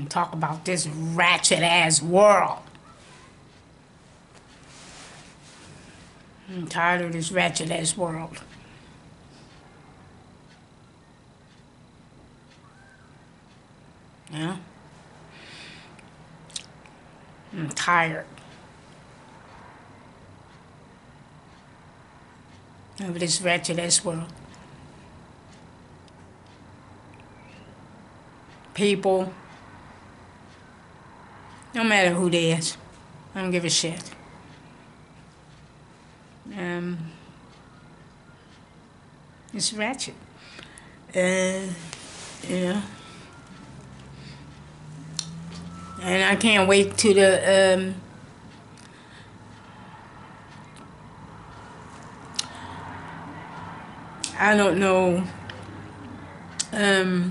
Talk about this ratchet ass world. I'm tired of this ratchet ass world. Yeah? I'm tired of this ratchet ass world. People, no matter who they is, I don't give a shit. It's ratchet. Yeah. And I can't wait to the I don't know. I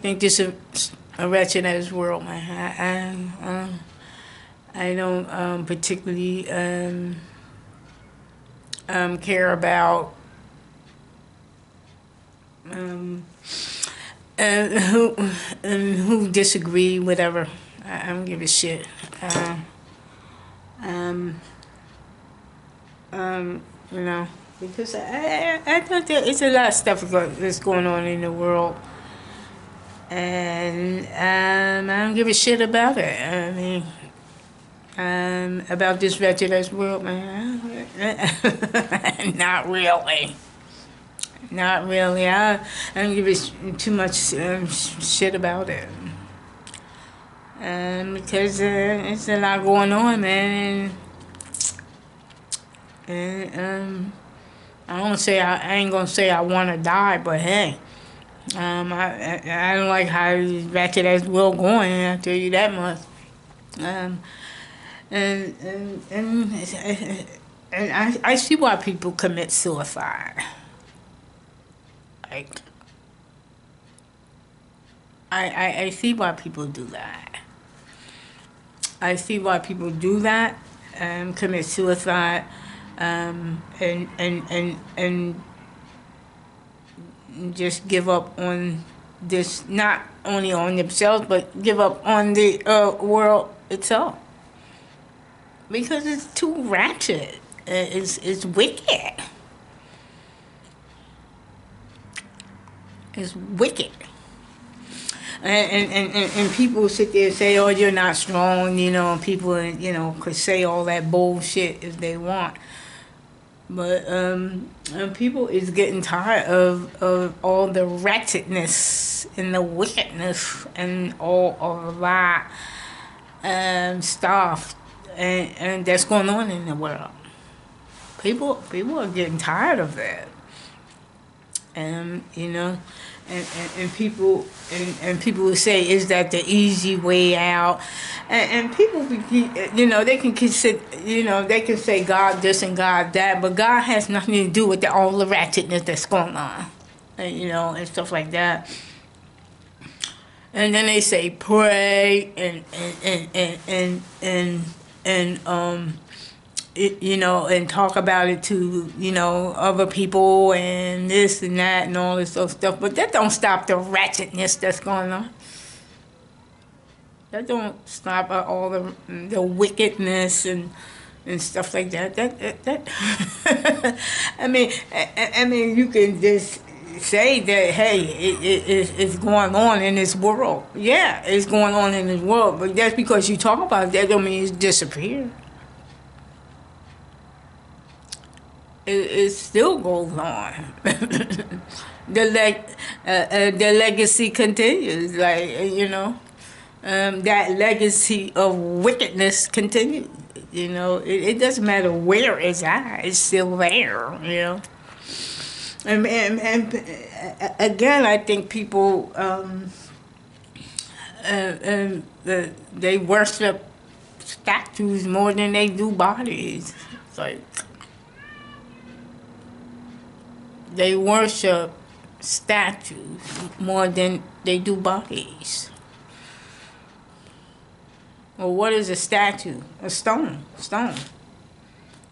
think this is a wretched ass world, man. I don't particularly care about who disagree, whatever. I don't give a shit. You know, because I think there is a lot of stuff that's going on in the world, and I don't give a shit about it. I mean, about this wretched ass world, man. Not really. Not really. I don't give too much shit about it. Because it's a lot going on, man. And I ain't gonna say I want to die, but hey, I don't like how this ratchet ass world going. I'll tell you that much. And I see why people commit suicide. Like, I see why people do that. I see why people do that, commit suicide, and just give up on this, not only on themselves, but give up on the world itself. Because it's too ratchet. It's wicked. It's wicked. And people sit there and say, oh, you're not strong, you know, and people, you know, could say all that bullshit if they want. But people is getting tired of all the ratchetness and the wickedness and all of that stuff and that's going on in the world. People are getting tired of that. You know, and people will say, is that the easy way out? And people, you know, they can consider, you know, they can say God this and God that, but God has nothing to do with all the ratchetness that's going on, and, you know, and stuff like that. And then they say pray and you know, and talk about it to, you know, other people and this and that and all this other stuff. But that don't stop the ratchetness that's going on. That don't stop all the wickedness and stuff like that. That I mean, you can just say that, hey, it's going on in this world. Yeah, it's going on in this world. But that's because you talk about it, that don't mean it's disappeared. It still goes on. The legacy continues, like, you know, that legacy of wickedness continues. You know, it doesn't matter where it's at; it's still there. You know, and again, I think people they worship statues more than they do bodies. It's like, they worship statues more than they do bodies. Well, what is a statue? A stone.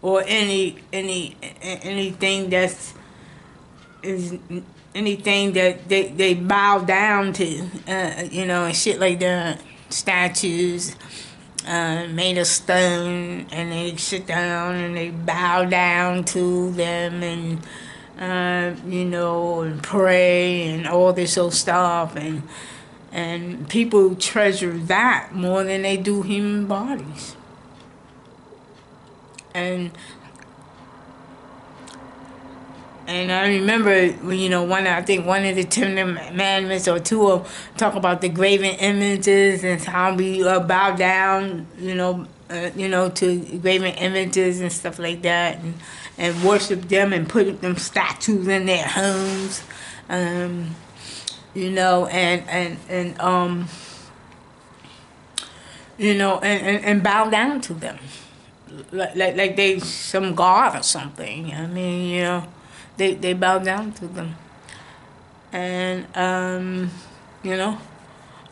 Or anything that's is anything that they bow down to, you know, and shit like that. Statues made of stone, and they sit down and they bow down to them, and you know, and pray and all this old stuff, and people treasure that more than they do human bodies. And I remember, you know, I think one of the 10 Commandments or two of talk about the graven images and how we bow down, you know, to graven images and stuff like that, and worship them and put them statues in their homes, you know, you know, and bow down to them, like they some god or something. I mean, you know. They bow down to them, and you know,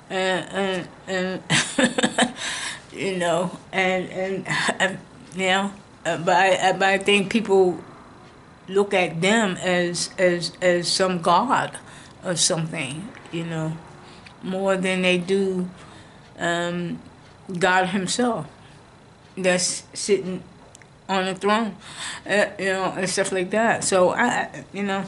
and you know, and you know, but I think people look at them as some god or something, you know, more than they do God Himself that's sitting on the throne, you know, and stuff like that. So you know,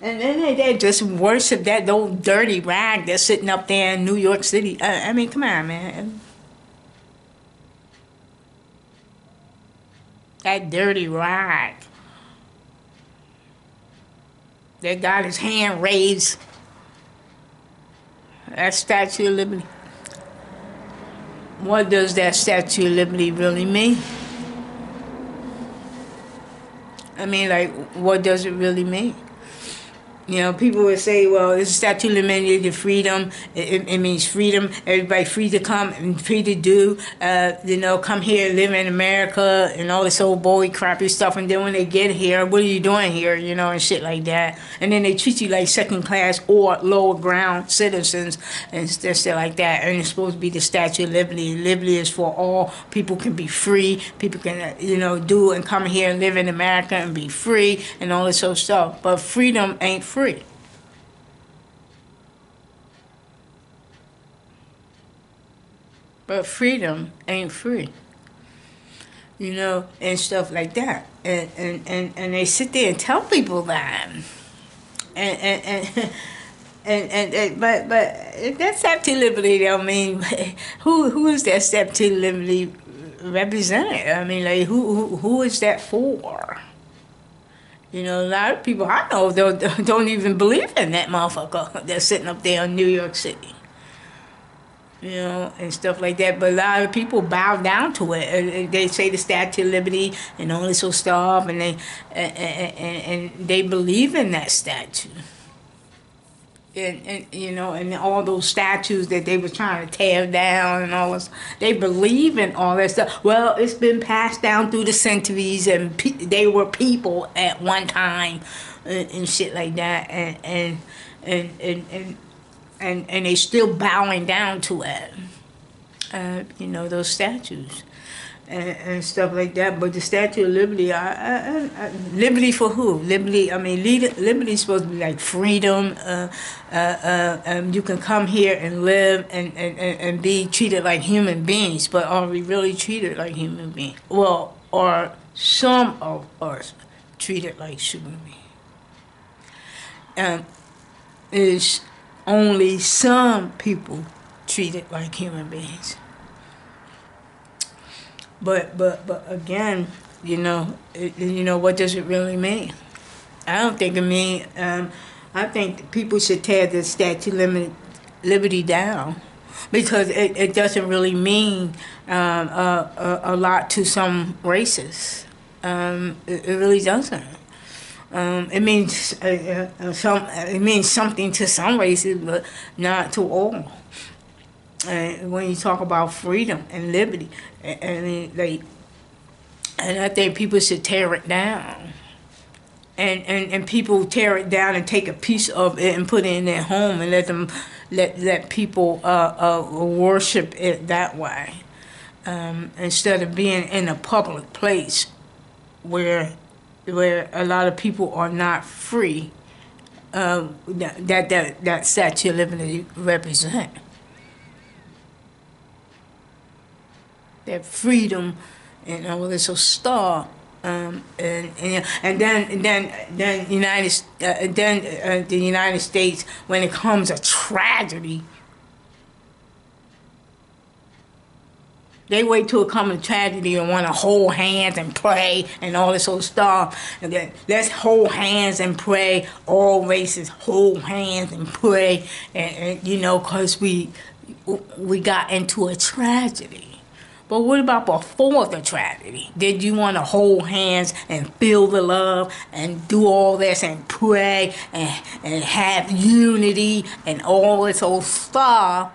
and then they just worship that old dirty rag that's sitting up there in New York City. I mean, come on, man. That dirty rag that got his hand raised. That Statue of Liberty. What does that Statue of Liberty really mean? I mean, like, what does it really mean? You know, people would say, well, it's a statute limited to freedom. It means freedom. Everybody free to come and free to do. You know, come here, live in America, and all this old boy crappy stuff. And then when they get here, what are you doing here? You know, and shit like that. And then they treat you like second class or lower ground citizens and stuff like that. And it's supposed to be the Statue of Liberty. Liberty is for all. People can be free. People can, you know, do and come here and live in America and be free and all this old stuff. But freedom ain't free. But freedom ain't free. You know, and stuff like that. And they sit there and tell people that. But that Statue of Liberty, I mean, who is that Statue of Liberty represented? I mean, like, who is that for? You know, a lot of people I know don't even believe in that motherfucker that's sitting up there in New York City. You know, and stuff like that. But a lot of people bow down to it. They say the Statue of Liberty and all this old stuff, and they believe in that statue. And you know, and all those statues that they were trying to tear down and all this, they believe in all that stuff. Well, it's been passed down through the centuries, and they were people at one time, and shit like that, and they still bowing down to it. You know, those statues. And stuff like that, but the Statue of Liberty, liberty for who? Liberty, I mean, liberty is supposed to be like freedom. You can come here and live and be treated like human beings, but are we really treated like human beings? Well, are some of us treated like human beings? Is only some people treated like human beings? But again, you know, what does it really mean? I don't think it means. I think people should tear the Statue of Liberty down, because it doesn't really mean a lot to some races. It really doesn't. It means it means something to some races, but not to all. When you talk about freedom and liberty, and I think people should tear it down, and people tear it down and take a piece of it and put it in their home and let people worship it that way, instead of being in a public place where where a lot of people are not free, that statue of liberty represent. That freedom and all this will start. Then the United States, when it comes a tragedy, they wait till it comes a tragedy and want to hold hands and pray and all this old stuff. And then let's hold hands and pray. All races hold hands and pray, and because we got into a tragedy. But what about before the tragedy? Did you want to hold hands and feel the love and do all this and pray and have unity and all this old stuff?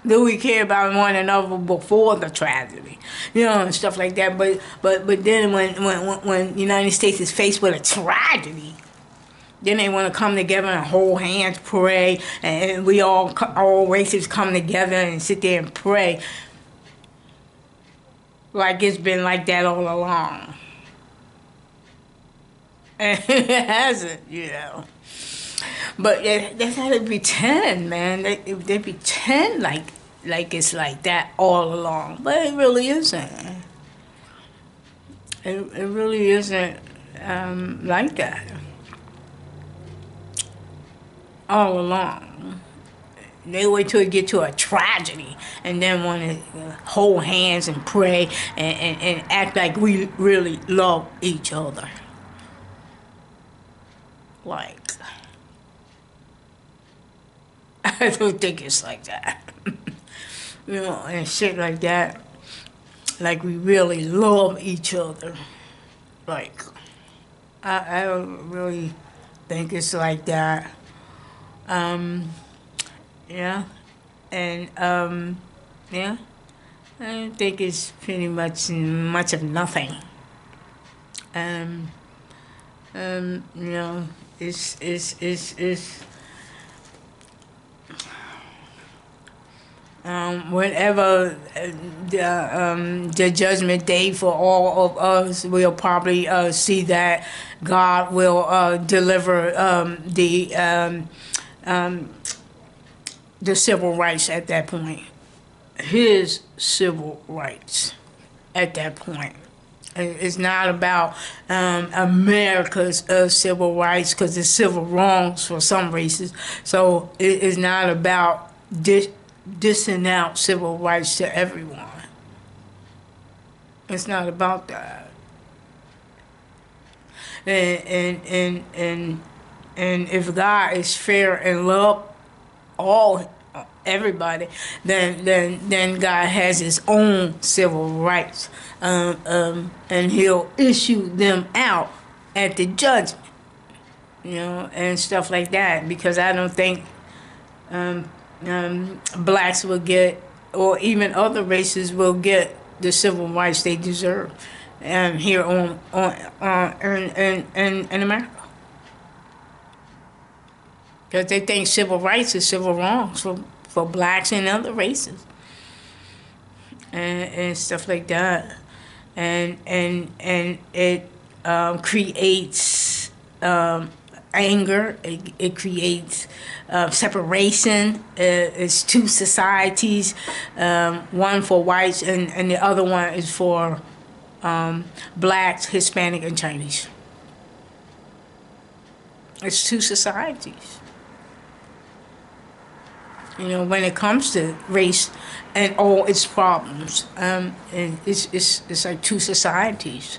Do we care about one another before the tragedy? And stuff like that. But then when the United States is faced with a tragedy, then they want to come together and hold hands, pray, and we all races come together and sit there and pray. Like it's been like that all along. And it hasn't, But that's how they pretend, man. They pretend like it's like that all along. But it really isn't. It really isn't like that. All along. They wait till it get to a tragedy and then want to hold hands and pray and act like we really love each other. Like, I don't think it's like that. And shit like that. Like we really love each other. Like, I don't really think it's like that. Yeah, and yeah, I think it's pretty much of nothing. It's whenever the judgment day for all of us, we'll probably see that God will deliver the civil rights at that point. His civil rights at that point. It's not about America's civil rights, because it's civil wrongs for some races. So it is not about dissing out civil rights to everyone. It's not about that. And if God is fair and love everybody, then God has His own civil rights, and He'll issue them out at the judgment, and stuff like that. Because I don't think blacks will get, or even other races will get, the civil rights they deserve, here in America. Because they think civil rights is civil wrongs for blacks and other races, and stuff like that, and it creates anger. It creates separation. It's two societies, one for whites and the other one is for blacks, Hispanic, and Chinese. It's two societies. When it comes to race and all its problems, and it's like two societies,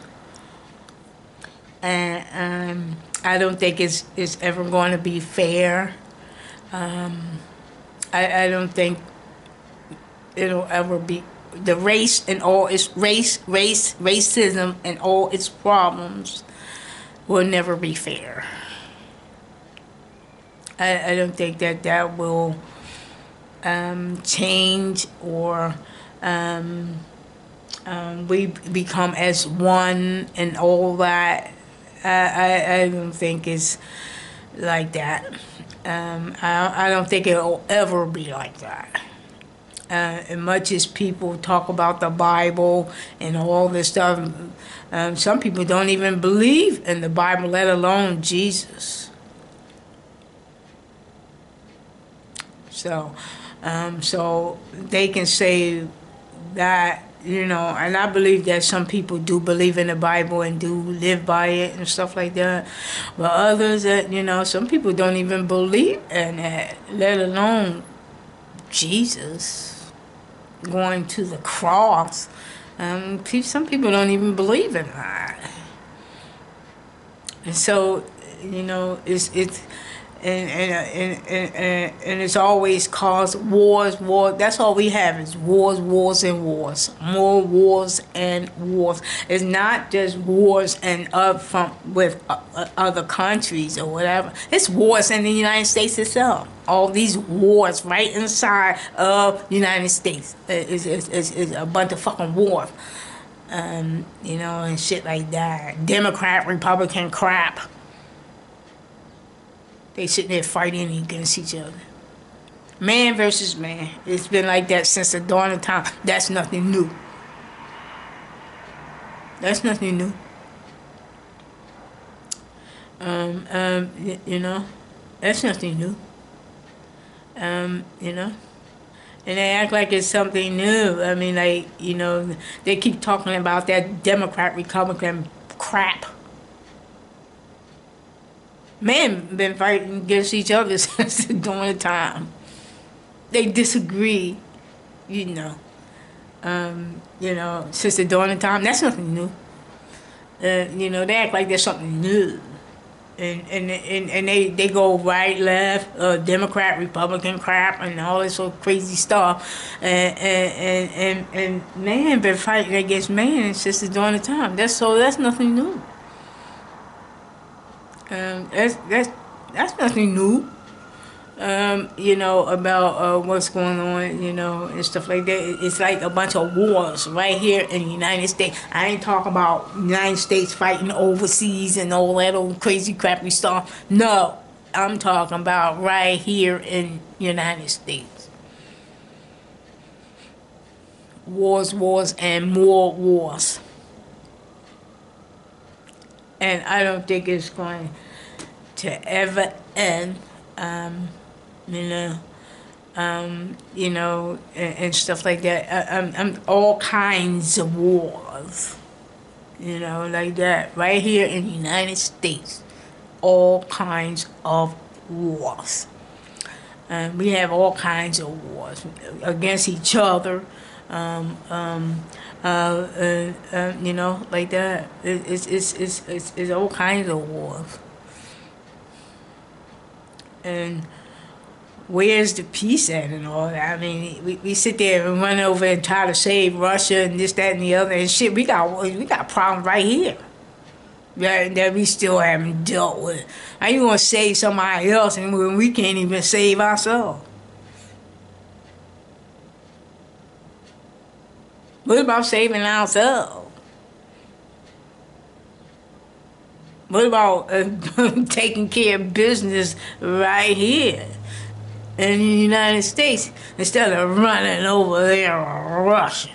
and I don't think it's ever going to be fair. I don't think it'll ever be. The race and all its racism and all its problems will never be fair. I don't think that will change, or we become as one and all that. I don't think it's like that. I don't think it'll ever be like that. And much as people talk about the Bible and all this stuff, some people don't even believe in the Bible, let alone Jesus. So, so they can say that, and I believe that some people do believe in the Bible and do live by it and stuff like that. But others that, some people don't even believe in it, let alone Jesus going to the cross. Some people don't even believe in that. And so, it's and it's always caused wars. That's all we have is wars, and wars. More wars and wars. It's not just wars and with other countries or whatever. It's wars in the United States itself. All these wars right inside of the United States is a bunch of fucking wars. And shit like that. Democrat, Republican crap. They sitting there fighting against each other. Man versus man. It's been like that since the dawn of time. That's nothing new. That's nothing new. That's nothing new. And they act like it's something new. I mean, they keep talking about that Democrat, Republican crap. Men been fighting against each other since the dawn of time. They disagree, since the dawn of time. That's nothing new. They act like there's something new. And they go right, left, Democrat, Republican crap, and all this sort of crazy stuff. And man been fighting against man since the dawn of time. That's nothing new. That's nothing new. About what's going on, and stuff like that. It's like a bunch of wars right here in the United States. I ain't talking about United States fighting overseas and all that old crazy crappy stuff. No, I'm talking about right here in the United States. Wars, and more wars. And I don't think it's going to ever end, and stuff like that. All kinds of wars, like that. Right here in the United States, all kinds of wars. We have all kinds of wars against each other. Like that. It's all kinds of wars. And where's the peace at and all that? I mean, we sit there and run over and try to save Russia and this, that, and the other and shit. We got problems right here that we still haven't dealt with. How you gonna save somebody else and when we can't even save ourselves? What about saving ourselves? What about taking care of business right here in the United States instead of running over there to Russia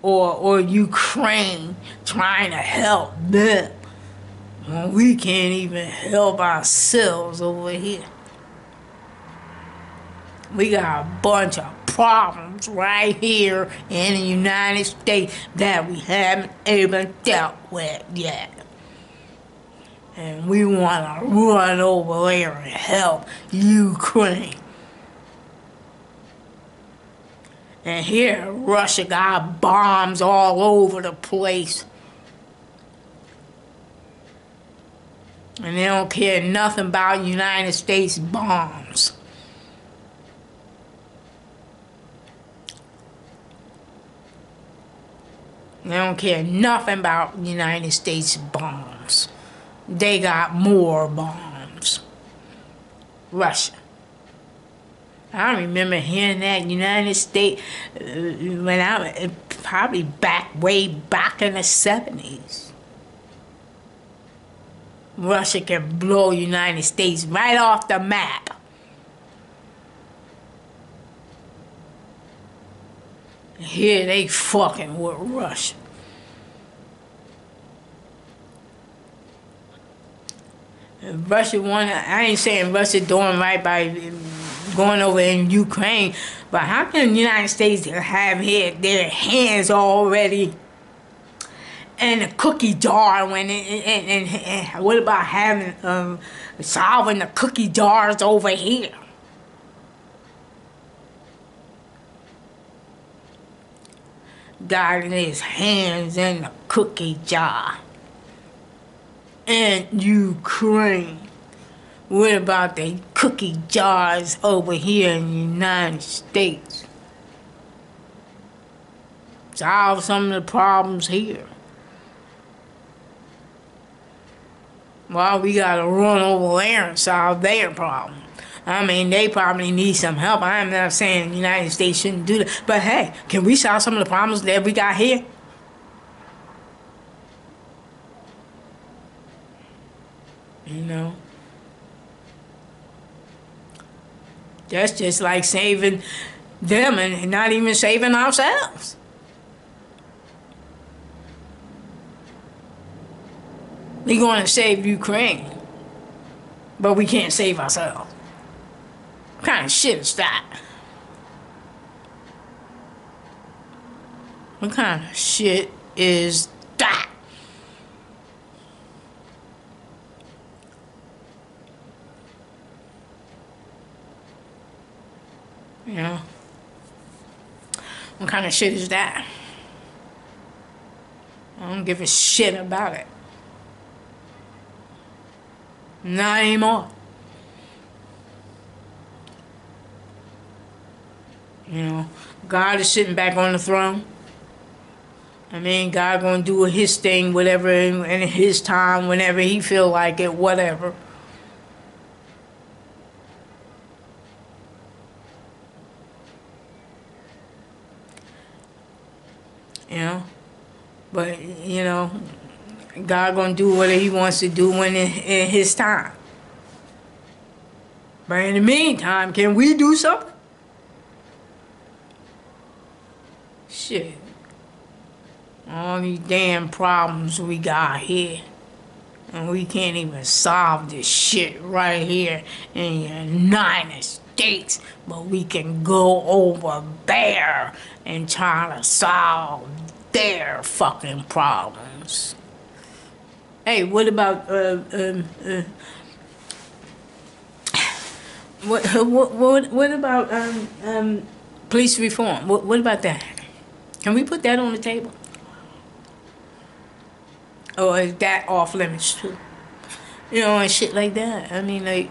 or Ukraine trying to help them when we can't even help ourselves over here? We got a bunch of problems right here in the United States that we haven't even dealt with yet. And we want to run over there and help Ukraine. And here, Russia got bombs all over the place. And they don't care nothing about United States bombs. They don't care nothing about United States bombs. They got more bombs. Russia. I remember hearing that United States when I probably way back in the 70s. Russia can blow United States right off the map. Here they fucking with Russia. Russia wanna, I ain't saying Russia doing right by going over in Ukraine, but how can the United States have had their hands already in a cookie jar when and what about having solving the cookie jars over here? Got his hands in the cookie jar. And Ukraine. What about the cookie jars over here in the United States? Solve some of the problems here. Well, we gotta run over there and solve their problem. I mean, they probably need some help. I'm not saying the United States shouldn't do that. But hey, can we solve some of the problems that we got here? You know? That's just like saving them and not even saving ourselves. We're going to save Ukraine, but we can't save ourselves. What kind of shit is that? What kind of shit is that? You know? What kind of shit is that? I don't give a shit about it. Not anymore. You know, God is sitting back on the throne. I mean, God gonna do his thing, whatever, in his time, whenever he feel like it, whatever. You know, but you know, God gonna do whatever he wants to do when in his time. But in the meantime, can we do something? Shit. All these damn problems we got here. And we can't even solve this shit right here in the United States. But we can go over there and try to solve their fucking problems. Hey, what about what about police reform? What about that? Can we put that on the table? Or is that off limits too? You know, and shit like that. I mean, like,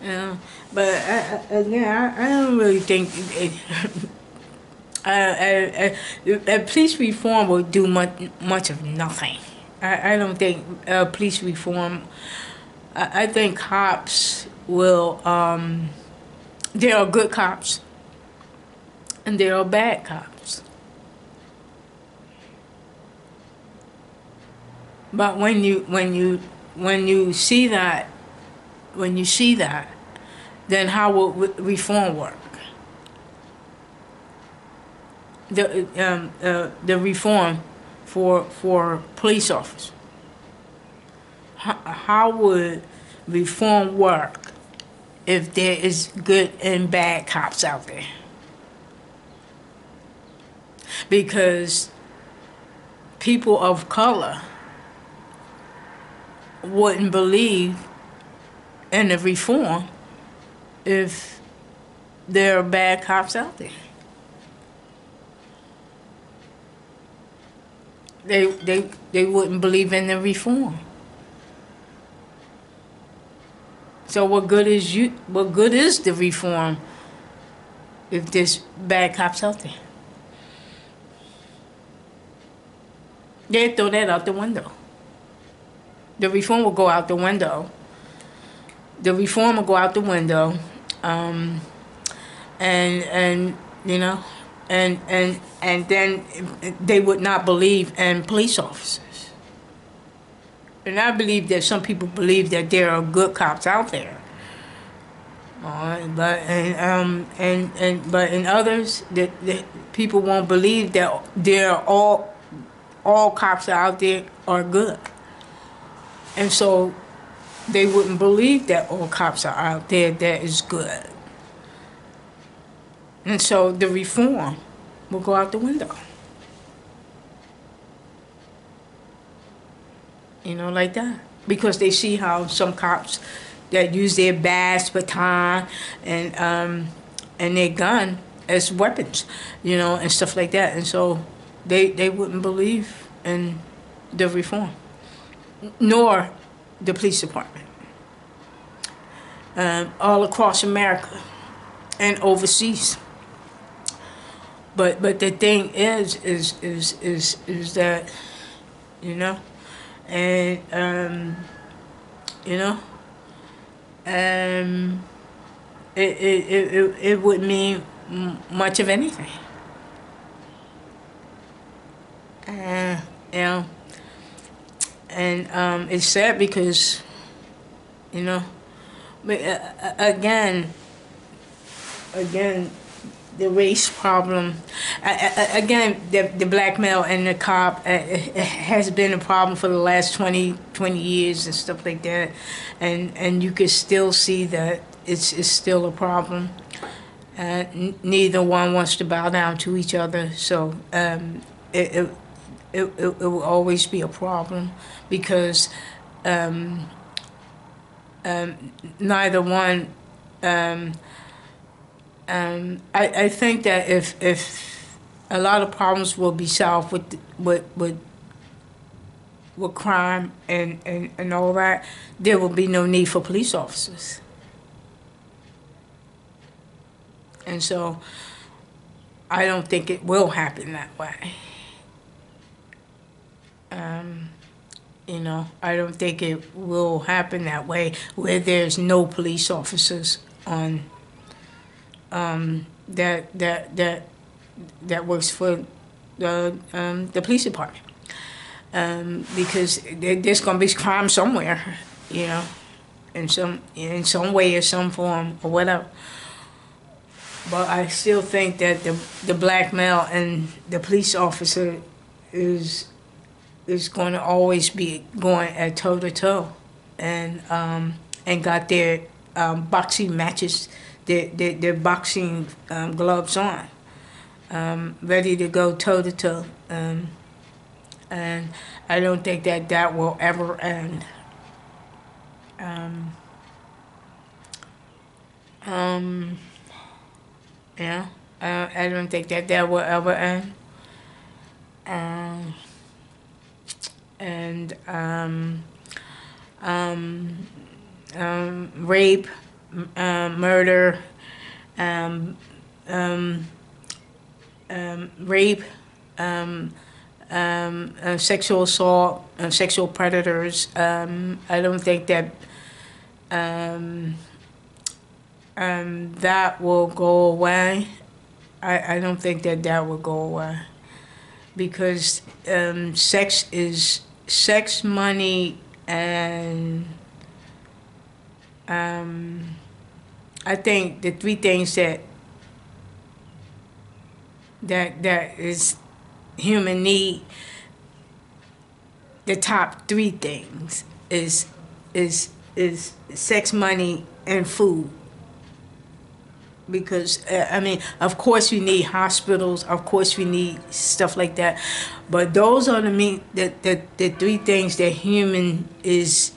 you know, but again, I don't really think police reform will do much of nothing. I don't think police reform. I think cops will. There are good cops, and there are bad cops. But when you see that, then how will reform work? The reform for police officers. How would reform work if there is good and bad cops out there? Because people of color wouldn't believe in the reform if there are bad cops out there. They wouldn't believe in the reform. So what good is the reform if there's bad cops out there? They throw that out the window. The reform will go out the window. The reform will go out the window, and you know, and then they would not believe in police officers. And I believe that some people believe that there are good cops out there, But in others, the people won't believe that they're all cops out there are good, and so they wouldn't believe that all cops are out there that is good, and so the reform will go out the window. Like that, because they see how some cops that use their badge, baton, and their gun as weapons, and stuff like that, and so they wouldn't believe in the reform, nor the police department, all across America and overseas. But the thing is that, and it wouldn't mean much of anything. And it's sad because, but again, the race problem, again, the black male and the cop has been a problem for the last 20 years and stuff like that, and you can still see that it's still a problem. Neither one wants to bow down to each other, so it will always be a problem because neither one. I think that if a lot of problems will be solved with crime and all that, there will be no need for police officers. And so I don't think it will happen that way. I don't think it will happen that way where there's no police officers on that works for the police department, because there's going to be crime somewhere, in some way or some form or whatever. But I still think that the black male and the police officer is going to always be going at toe to toe, and got their boxing matches. Their boxing gloves on, ready to go toe to toe, and I don't think that will ever end. I don't think that will ever end. Rape, murder, rape, sexual assault, sexual predators. I don't think that that will go away. I don't think that will go away, because sex, money, and I think the three things that is human need, the top three things is sex, money, and food. Because of course we need hospitals, of course we need stuff like that, but those are the three things that human is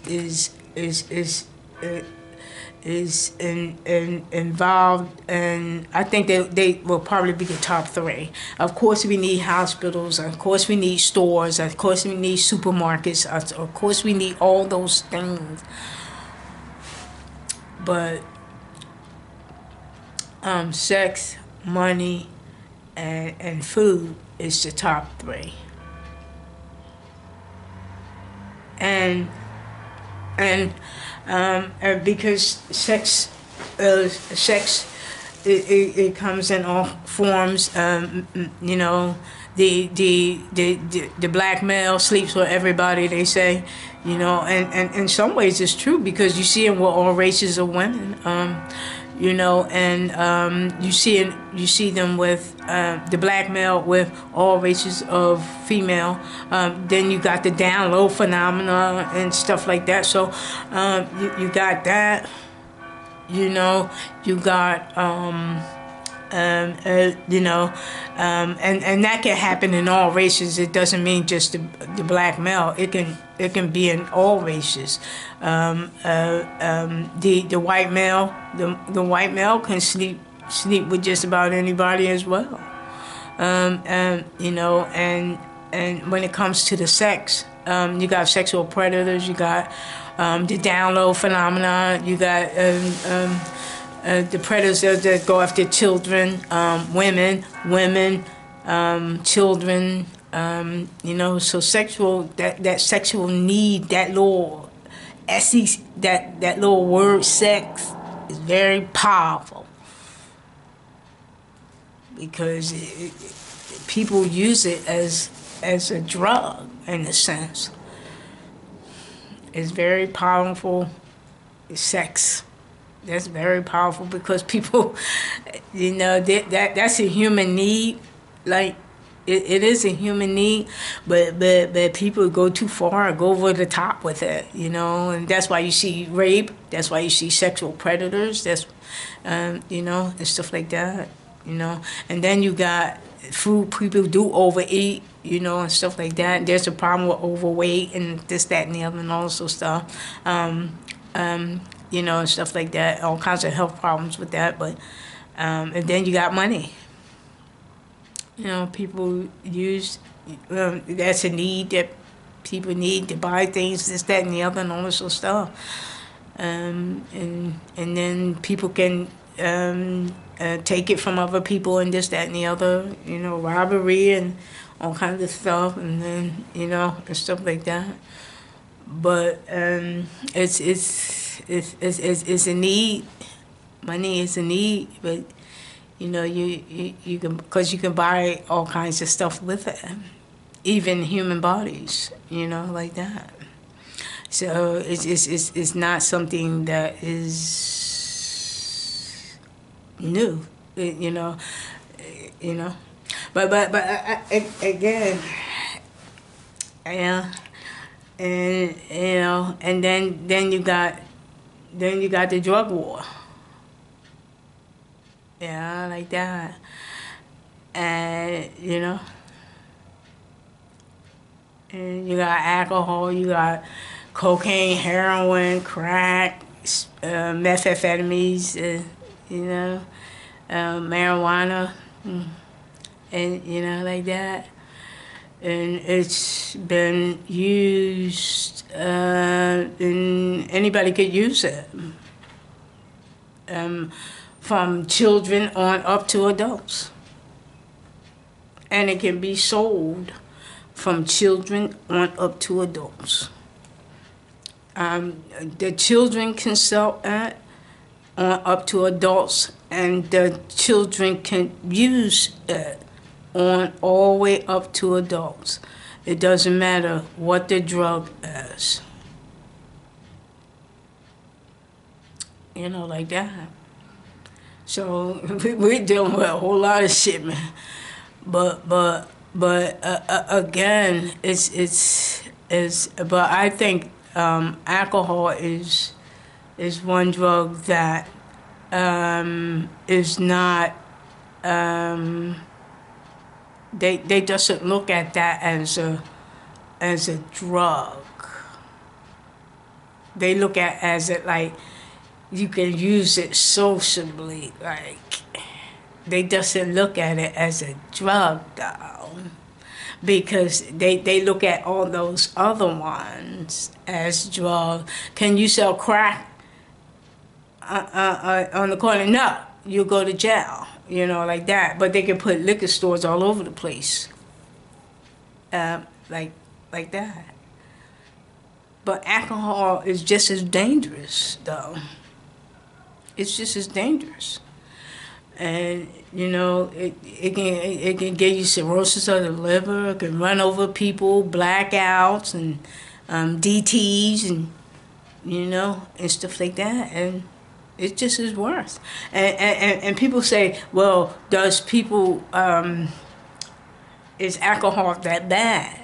involved, and I think they will probably be the top three. Of course we need hospitals, of course we need stores, of course we need supermarkets, of course we need all those things, but sex, money, and food is the top three. And because sex it comes in all forms. The black male sleeps with everybody, they say, and in some ways it's true, because you see it with all races of women. you know, and you see them with the black male with all races of female. Then you got the down low phenomena and stuff like that. So you got that, you know, you got you know, and that can happen in all races. It doesn't mean just the black male. It can be in all races. The white male, the white male can sleep with just about anybody as well. You know, and when it comes to the sex, you got sexual predators. You got the down low phenomena. You got the predators that go after children, women, children, you know. So that sexual need, that little that little word sex is very powerful, because people use it as a drug in a sense. It's very powerful. Sex. That's very powerful, because people, you know, that's a human need. Like, it is a human need, but people go too far, go over the top with it, you know, and that's why you see rape. That's why you see sexual predators. That's, you know, and stuff like that, you know. And then you got food people do overeat, you know, and stuff like that. There's a problem with overweight and this, that, and the other, and also stuff. You know, and stuff like that, all kinds of health problems with that. But and then you got money. You know, people use, that's a need that people need to buy things, this, that, and the other, and all this sort of stuff. And then people can take it from other people and this, that, and the other, you know, robbery and all kinds of stuff, and then, you know, and stuff like that. But it's a need. Money is a need, but you know, you can, because you can buy all kinds of stuff with it, even human bodies, you know, like that. So it's not something that is new, you know, but again, yeah. And you know, and then you got the drug war. Yeah, like that. And you know, and you got alcohol, you got cocaine, heroin, crack, methamphetamines, you know, marijuana, and you know, like that. And it's been used, and anybody could use it, from children on up to adults. And it can be sold from children on up to adults. The children can sell it on up to adults, and the children can use it on all the way up to adults. It doesn't matter what the drug is. You know, like that. So we're dealing with a whole lot of shit, man. But again, but I think alcohol is one drug that is not. They doesn't look at that as a drug. They look at as it like you can use it sociably. Like, they doesn't look at it as a drug though, because they look at all those other ones as drugs. Can you sell crack on the corner? No, you go to jail. You know, like that. But they can put liquor stores all over the place, like that. But alcohol is just as dangerous, though. It's just as dangerous, and you know, it can give you cirrhosis of the liver. It can run over people, blackouts, and DTs, and you know, and stuff like that. And It's just as worse. And people say, well, does people, is alcohol that bad?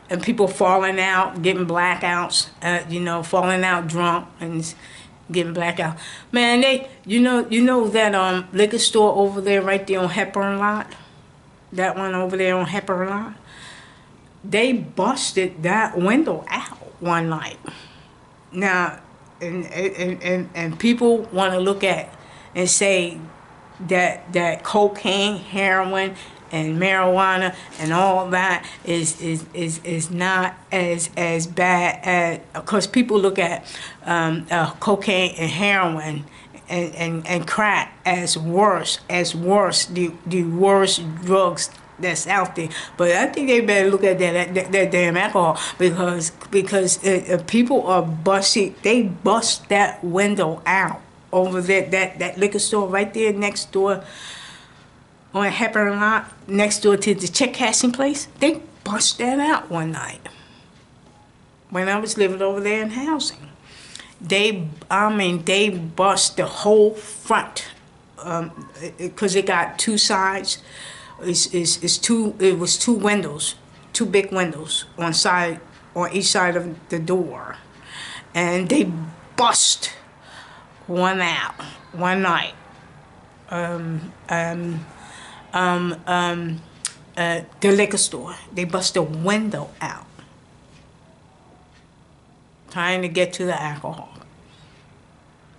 And people falling out, getting blackouts, falling out drunk and getting blackout. Man, you know that liquor store over there, right there on Hepburn Lot, that one over there on Hepburn Lot. They busted that window out one night. Now, and people want to look at and say that cocaine, heroin, and marijuana and all that is not as bad as, because people look at cocaine and heroin and crack as worse, the worst drugs that's out there. But I think they better look at that damn alcohol, because people are busting. They bust that window out over there, that liquor store right there next door on Hepburn Lot, next door to the check cashing place. They bust that out one night when I was living over there in housing. They bust the whole front, because it got two sides. It was two windows, two big windows on each side of the door, and they bust one out one night. The liquor store, they bust the window out, trying to get to the alcohol.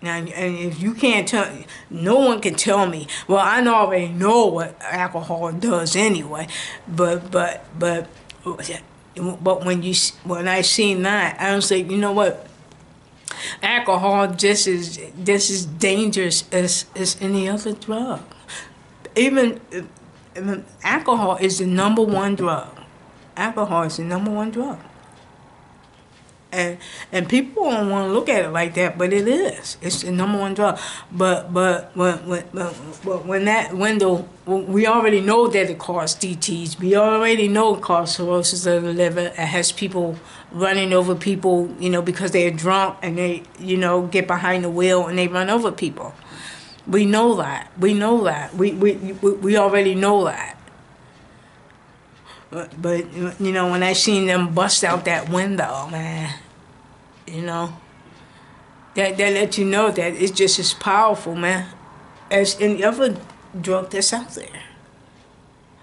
Now, and if you can't tell, no one can tell me. Well, I already know what alcohol does anyway. But when I seen that, I was like, you know what? Alcohol just as dangerous as any other drug. Even alcohol is the #1 drug. Alcohol is the #1 drug. And people don't want to look at it like that, but it is. It's the #1 drug. But when that window, we already know that it causes DTs. We already know it causes cirrhosis of the liver. It has people running over people, because they're drunk and they, get behind the wheel and they run over people. We know that. We know that. We already know that. But when I seen them bust out that window, man, that let you know that it's just as powerful, man, as any other drug that's out there.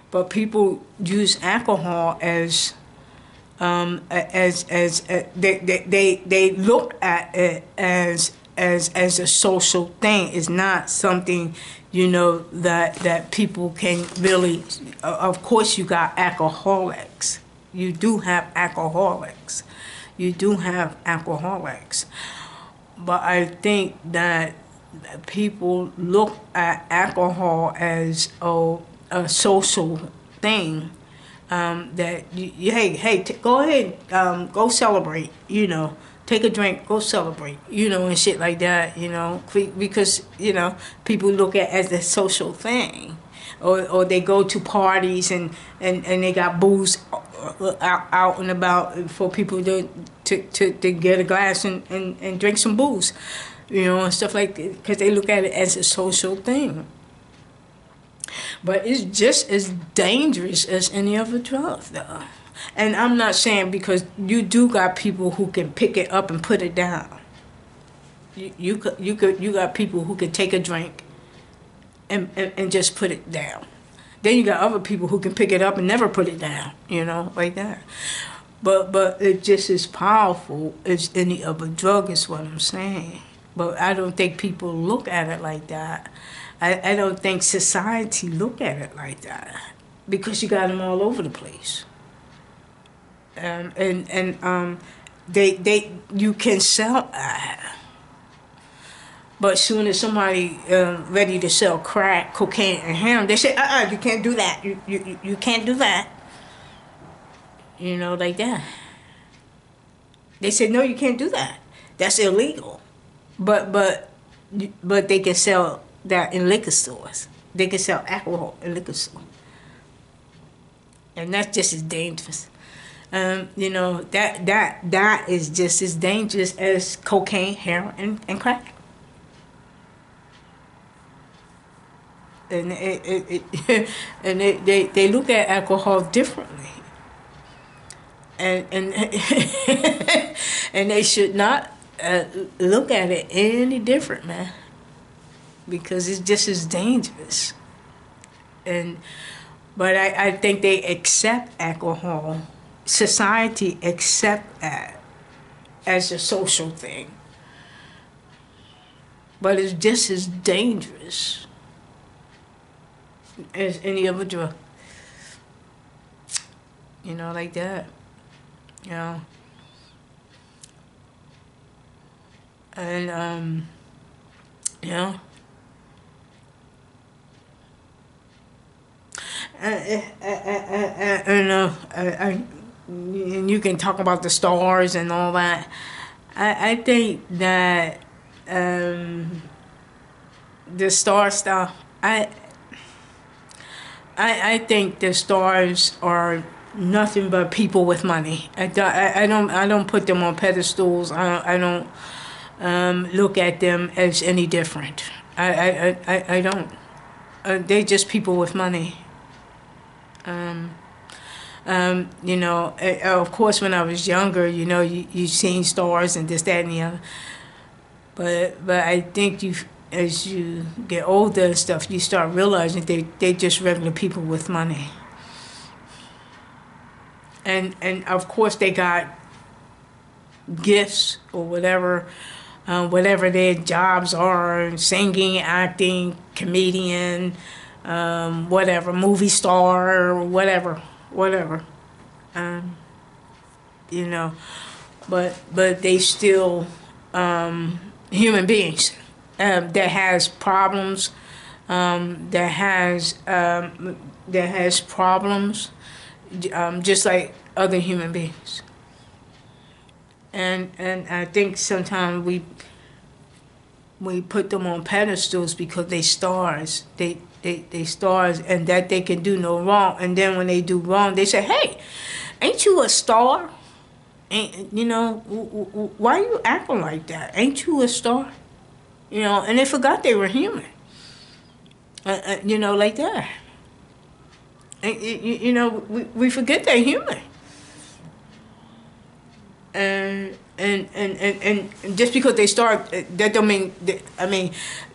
But people use alcohol as they look at it as a social thing. It's not something, that people can really. Of course, you got alcoholics. You do have alcoholics. But I think that people look at alcohol as a social thing. That go ahead, go celebrate. Take a drink, go celebrate, and shit like that, because, people look at it as a social thing. Or they go to parties and they got booze out and about for people to get a glass and drink some booze, and stuff like that, because they look at it as a social thing. But it's just as dangerous as any other drug, though. And I'm not saying, because you do got people who can pick it up and put it down. You got people who can take a drink and just put it down. Then you got other people who can pick it up and never put it down, like that. But it's just as powerful as any other drug, is what I'm saying. But I don't think people look at it like that. I don't think society look at it like that, because you got them all over the place. You can sell that. But soon as somebody ready to sell crack, cocaine, and heroin, they say, you can't do that. You can't do that. Like that. They said, no, you can't do that. That's illegal. But they can sell that in liquor stores. They can sell alcohol in liquor stores. And that's just as dangerous. That is just as dangerous as cocaine, heroin, and crack. and and they look at alcohol differently, and and they should not look at it any different, man, because it's just as dangerous. But I think they accept alcohol. Society accept that as a social thing. But it's just as dangerous as any other drug. You know, like that. You know. And, you know. And you can talk about the stars and all that. I think that the star stuff. I think the stars are nothing but people with money. I don't put them on pedestals. I don't look at them as any different. I don't. They're just people with money. You know, of course, when I was younger, you know, you seen stars and this, that, and the other. But I think as you get older and stuff, you start realizing they just regular people with money. And of course they got gifts or whatever their jobs are, singing, acting, comedian, whatever, movie star, whatever. You know, but they still human beings that has problems, that has problems, just like other human beings. And I think sometimes we put them on pedestals because they stars. They stars, and that they can do no wrong. And then when they do wrong, they say, "Hey, ain't you a star? Ain't you know? Why are you acting like that? Ain't you a star?" You know, and they forgot they were human. You know, like that. And, you know, we forget they're human. And just because they start, that don't mean.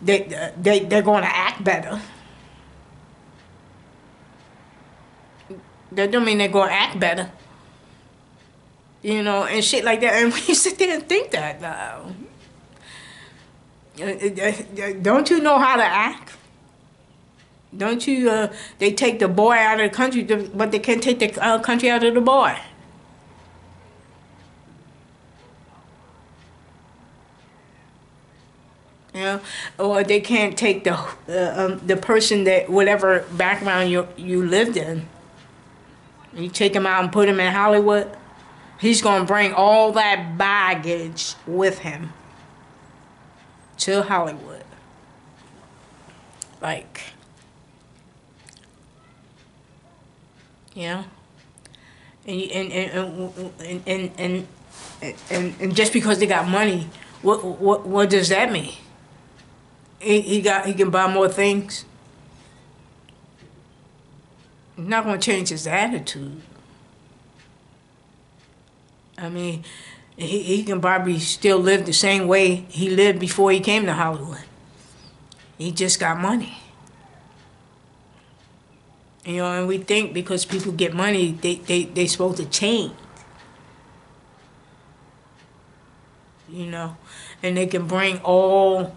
They're going to act better. That don't mean they're going to act better. You know, and shit like that. And we sit there and think that. Don't you know how to act? Don't you? They take the boy out of the country, but they can't take the country out of the boy. You know, or they can't take the person that whatever background you lived in. You take him out and put him in Hollywood, he's gonna bring all that baggage with him to Hollywood. Like, you know, and just because they got money, what does that mean? He can buy more things. It's not going to change his attitude. I mean, he can probably still live the same way he lived before he came to Hollywood. He just got money. You know, and we think because people get money, they supposed to change. You know, and they can bring all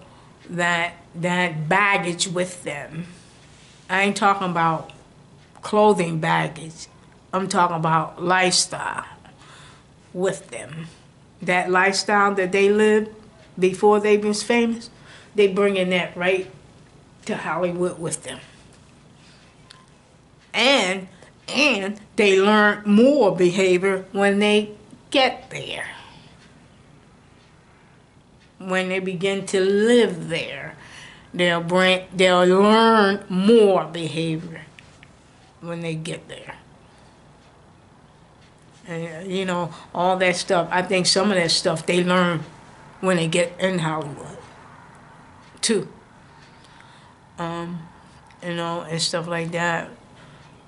that baggage with them. I ain't talking about clothing baggage. I'm talking about lifestyle with them. That lifestyle that they lived before they was famous, they bringing that right to Hollywood with them. And they learn more behavior when they get there. When they begin to live there, they'll learn more behavior when they get there. And, you know, all that stuff. I think some of that stuff they learn when they get in Hollywood, too. you know, and stuff like that.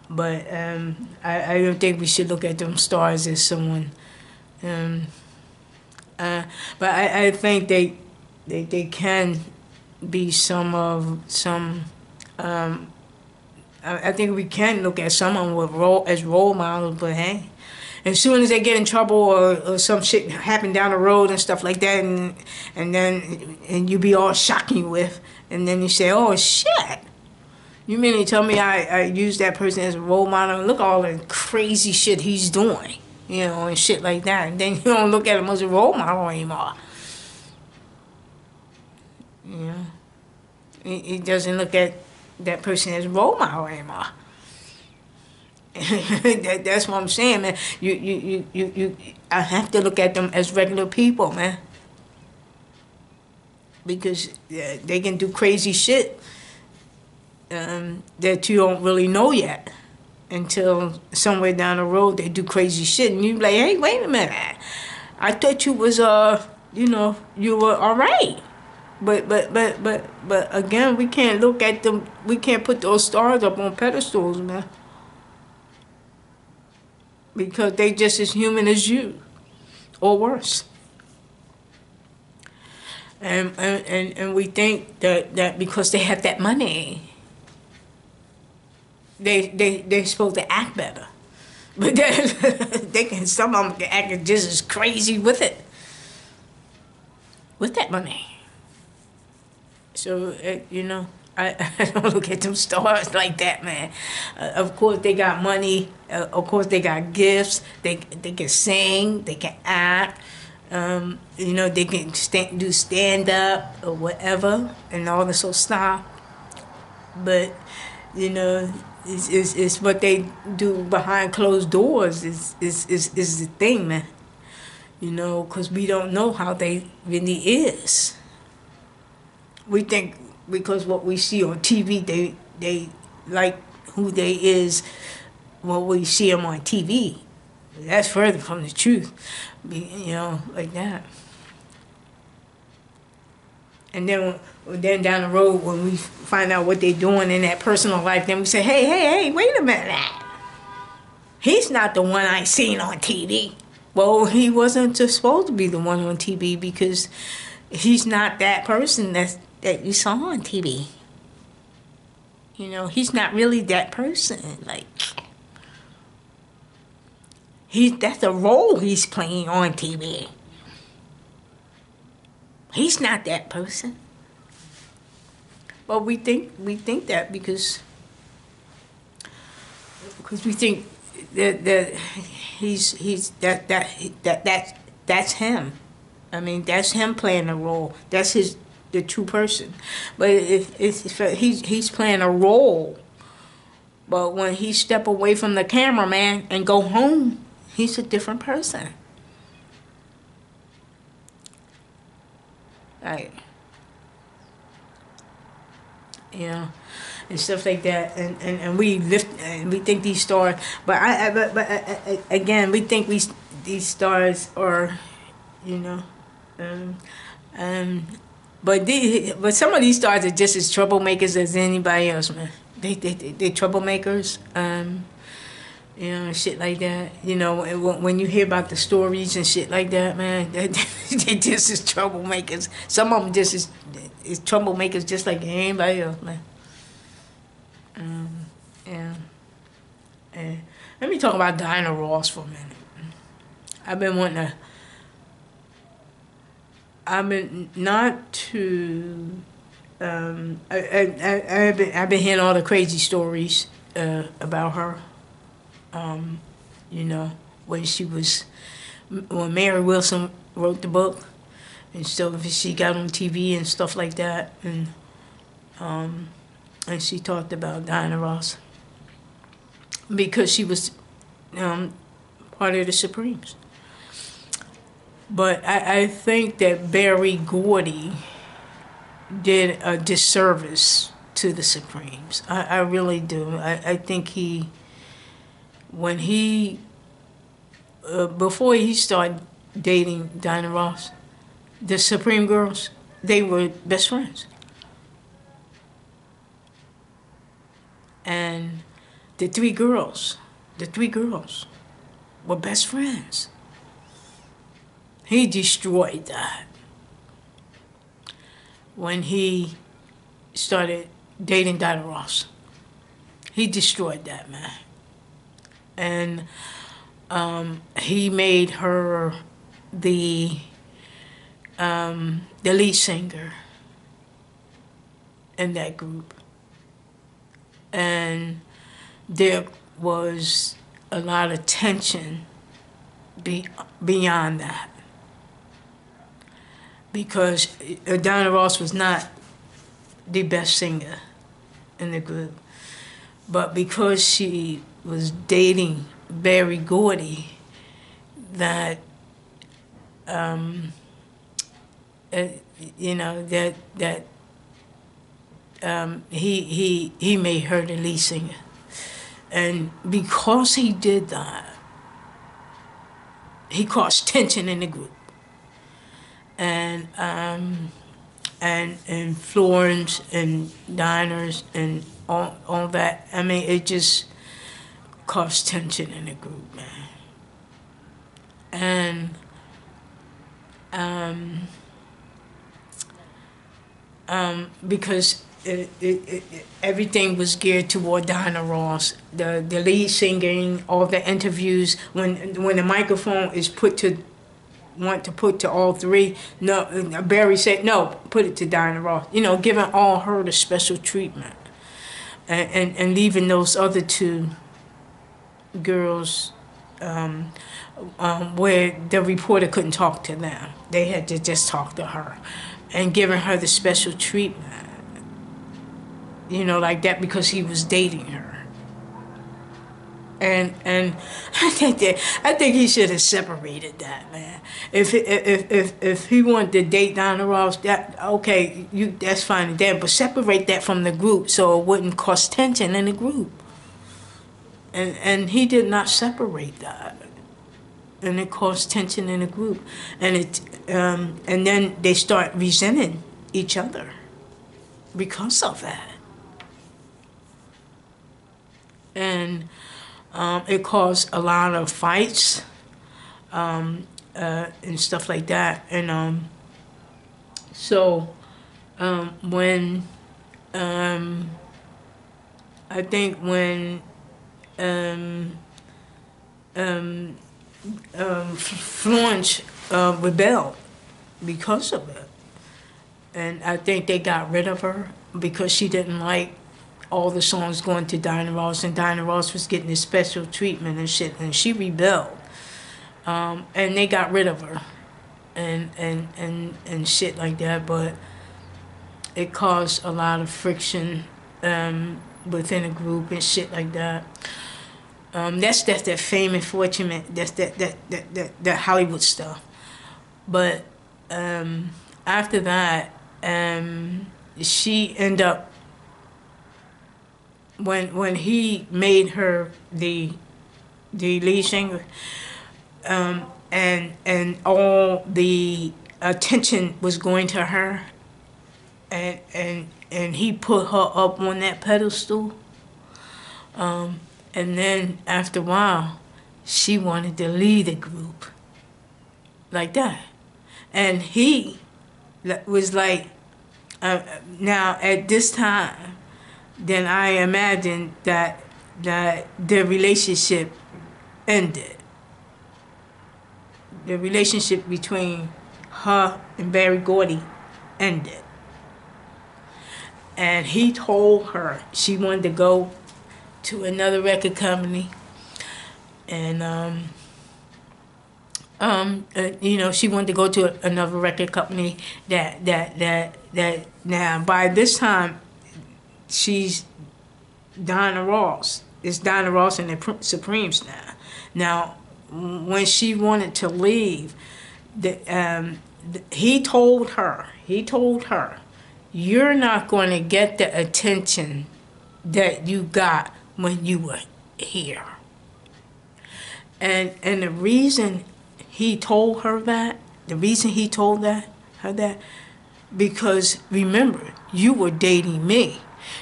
But I don't think we should look at them stars as someone. Um, but I think they can be some. I think we can look at someone with as role models, but hey, as soon as they get in trouble or some shit happen down the road and stuff like that, and you be all shocking with, and then you say, oh shit, you mean to tell me I use that person as a role model? And look at all the crazy shit he's doing, you know, and shit like that, and then you don't look at him as a role model anymore. You know, he doesn't look at that person as a role model anymore. That's what I'm saying, man. I have to look at them as regular people, man, because they can do crazy shit that you don't really know yet until somewhere down the road they do crazy shit, and you be like, hey, wait a minute, I thought you was you know, you were all right. But again, we can't look at them. We can't put those stars up on pedestals, man, because they just as human as you, or worse. And we think that because they have that money, they're supposed to act better, but they can. Some of them can act just as crazy with that money. So, you know, I don't look at them stars like that, man. Of course, they got money. Of course, they got gifts. They can sing. They can act. You know, they can do stand-up or whatever and all this sort of stuff. But, you know, it's what they do behind closed doors is the thing, man. You know, because we don't know how they really is. We think because what we see on TV, they like who they is when we see them on TV. That's further from the truth, you know, like that. And then down the road, when we find out what they're doing in that personal life, then we say, hey, wait a minute. He's not the one I seen on TV. Well, he wasn't supposed to be the one on TV because he's not that person that you saw on TV. You know, he's not really that person. Like, that's a role he's playing on TV. He's not that person. But we think that because we think that that's him. I mean, that's him playing a role. That's the true person. But he's playing a role. But when he step away from the cameraman and go home, he's a different person. Right. You know, and stuff like that, and we lift and we think these stars, but again, we think these stars are, you know, but some of these stars are just as troublemakers as anybody else, man. They troublemakers, you know, shit like that. You know, when you hear about the stories and shit like that, man, they just as troublemakers. Some of them just as troublemakers, just like anybody else, man. Yeah. And let me talk about Diana Ross for a minute. I've been not to. I've been hearing all the crazy stories about her. You know, when Mary Wilson wrote the book, and so she got on TV and stuff like that, and she talked about Diana Ross because she was part of the Supremes. But I think that Berry Gordy did a disservice to the Supremes. I really do. I think when he before he started dating Diana Ross, the Supreme girls, they were best friends. And the three girls were best friends. He destroyed that when he started dating Dinah Ross. He destroyed that, man. And he made her the lead singer in that group. And there was a lot of tension beyond that. Because Dinah Ross was not the best singer in the group. But because she was dating Berry Gordy, that he made her the lead singer, and because he did that, he caused tension in the group, and Florence and Diners and all that. I mean, it just caused tension in the group, man. And because everything was geared toward Dinah Ross, the lead singing, all the interviews. When the microphone is put to all three, no, Barry said no, put it to Dinah Ross. Giving all her the special treatment, and leaving those other two girls where the reporter couldn't talk to them. They had to just talk to her, and giving her the special treatment. Like that, because he was dating her. And I think he should have separated that, man. If he wanted to date Dinah Ross, that's fine and then, but separate that from the group so it wouldn't cause tension in the group. And he did not separate that, and it caused tension in the group, and then they start resenting each other because of that. And it caused a lot of fights and stuff like that. And when I think when Florence rebelled because of it, and I think they got rid of her because she didn't like all the songs going to Dinah Ross, and Dinah Ross was getting this special treatment and shit, and she rebelled, and they got rid of her, and shit like that. But it caused a lot of friction within a group and shit like that. That's that fame and fortune. That's that Hollywood stuff. But after that, she ended up. When he made her the lead singer, and all the attention was going to her, and he put her up on that pedestal, and then after a while, she wanted to lead the group like that, and he was like, now at this time, then I imagined that their relationship ended. The relationship between her and Berry Gordy ended. And he told her she wanted to go to another record company, and she wanted to go to another record company that now by this time, she's Dinah Ross. It's Dinah Ross and the Supremes now. Now, when she wanted to leave, he told her, you're not going to get the attention that you got when you were here. And the reason he told her that, because remember, you were dating me.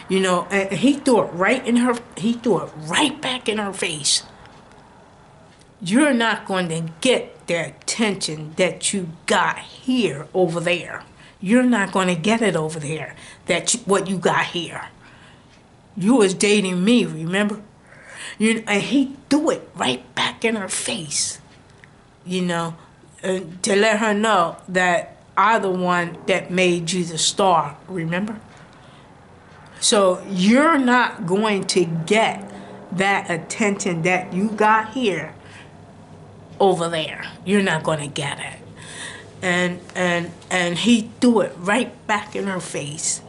You know, and he threw it right in her, he threw it right back in her face. You're not going to get the attention that you got here over there. You're not going to get it over there, what you got here. You was dating me, remember? And he threw it right back in her face, you know, to let her know that I'm the one that made you the star, remember? So you're not going to get that attention that you got here over there. You're not going to get it. And he threw it right back in her face.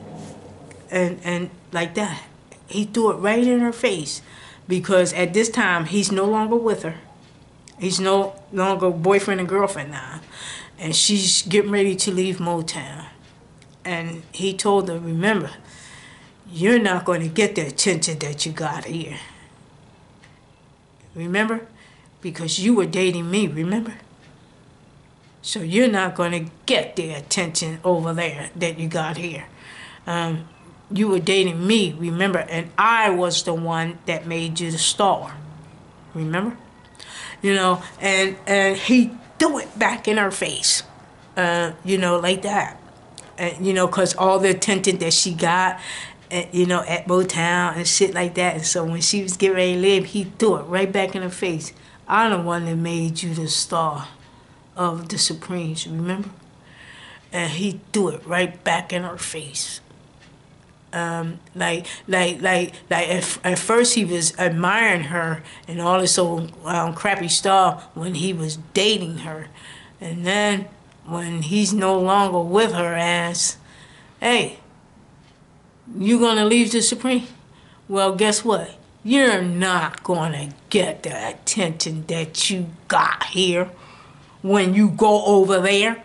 And like that. He threw it right in her face. Because at this time, he's no longer with her. He's no longer boyfriend and girlfriend now. And she's getting ready to leave Motown. And he told her, remember, you're not going to get the attention that you got here. Remember? Because you were dating me, remember? So you're not going to get the attention over there that you got here. You were dating me, remember? And I was the one that made you the star. Remember? You know, and he threw it back in her face. You know, like that. You know, because all the attention that she got, you know, at Motown and shit like that. And so when she was getting ready to leave, he threw it right back in her face. I'm the one that made you the star of the Supremes, remember? And he threw it right back in her face. At first he was admiring her and all this old crappy stuff when he was dating her. And then when he's no longer with her ass, hey, you gonna leave the Supreme? Well, guess what? You're not gonna get the attention that you got here when you go over there.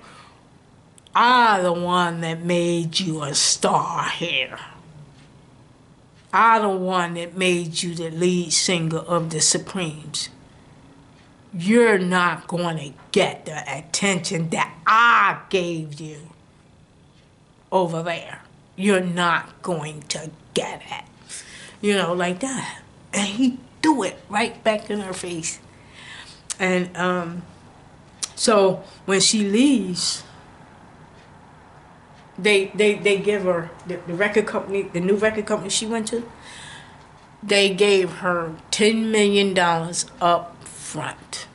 I'm the one that made you a star here. I'm the one that made you the lead singer of the Supremes. You're not going to get the attention that I gave you over there. You're not going to get it. You know, like that. And he threw it right back in her face. And so when she leaves, they give her, the record company, the new record company she went to, they gave her $10 million up front.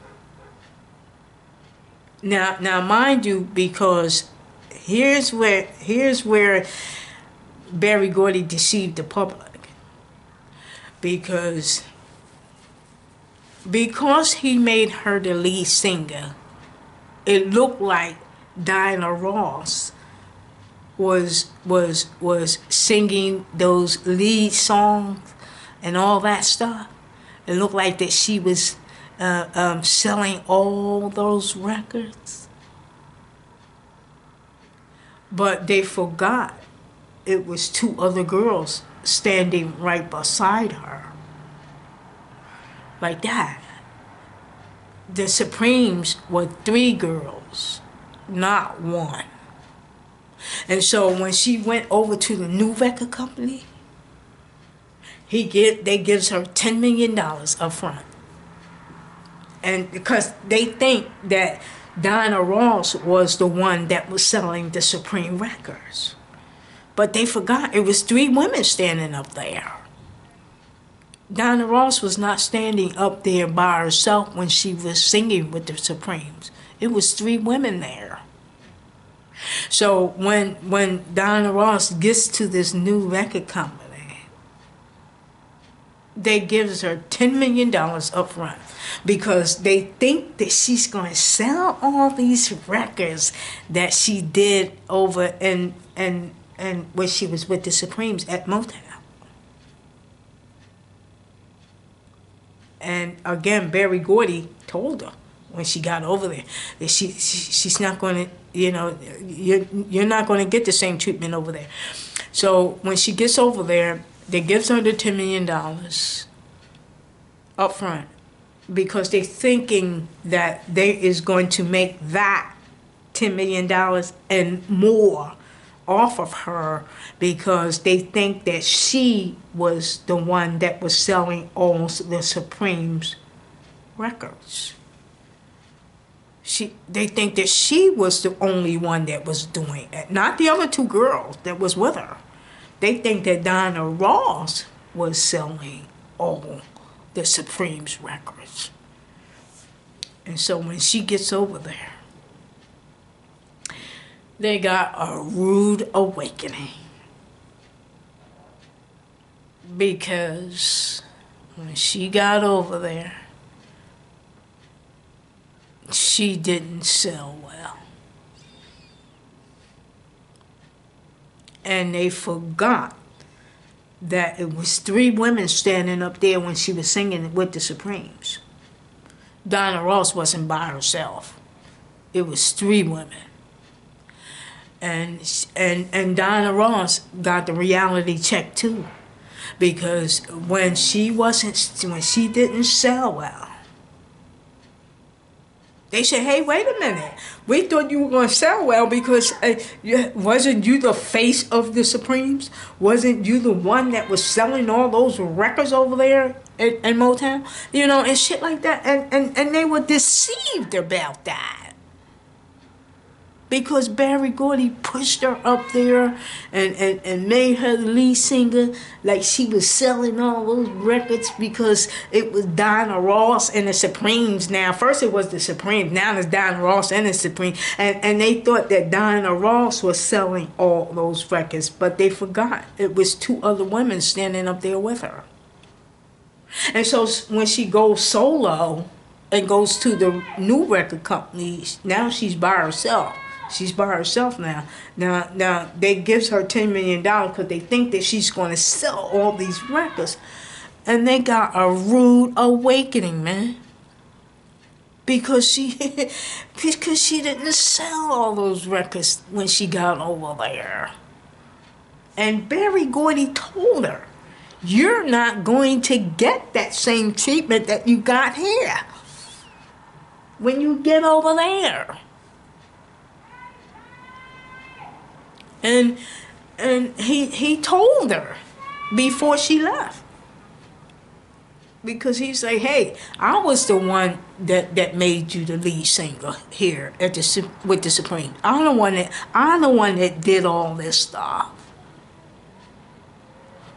Now mind you, because here's where Berry Gordy deceived the public. Because he made her the lead singer, it looked like Diana Ross was singing those lead songs and all that stuff. It looked like that she was selling all those records. But they forgot it was two other girls standing right beside her. Like that. The Supremes were 3 girls, not 1. And so when she went over to the new record company, they gives her $10 million up front. And because they think that Diana Ross was the one that was selling the Supreme records. But they forgot it was 3 women standing up there. Diana Ross was not standing up there by herself when she was singing with the Supremes. It was 3 women there. So when Diana Ross gets to this new record company, they gives her $10 million up front because they think that she's going to sell all these records that she did over and when she was with the Supremes at Motown. And again, Berry Gordy told her when she got over there that she's not going to, you know, you're not going to get the same treatment over there. So when she gets over there, they gives her the $10 million up front because they're thinking that they is going to make that $10 million and more off of her because they think that she was the one that was selling all the Supreme's records. They think that she was the only one that was doing it, not the other two girls that was with her. They think that Diana Ross was selling all the Supreme's records. And so when she gets over there, they got a rude awakening. Because when she got over there, she didn't sell well. And they forgot that it was 3 women standing up there when she was singing with the Supremes. Diana Ross wasn't by herself. It was 3 women. And Diana Ross got the reality check too. Because when she didn't sell well, they said, hey, wait a minute. We thought you were going to sell well because wasn't you the face of the Supremes? Wasn't you the one that was selling all those records over there in Motown? You know, and shit like that. And they were deceived about that. Because Barry Gordy pushed her up there and made her the lead singer like she was selling all those records because it was Diana Ross and the Supremes now. First it was the Supremes, now it's Diana Ross and the Supremes. And they thought that Diana Ross was selling all those records, but they forgot it was 2 other women standing up there with her. And so when she goes solo and goes to the new record company, now she's by herself. She's by herself now. Now they gives her $10 million because they think that she's going to sell all these records. And they got a rude awakening, man. Because she didn't sell all those records when she got over there. And Barry Gordy told her, you're not going to get that same treatment that you got here when you get over there. And he told her before she left. Because he's like, hey, I was the one that made you the lead singer here at with the Supremes. I'm the one that did all this stuff.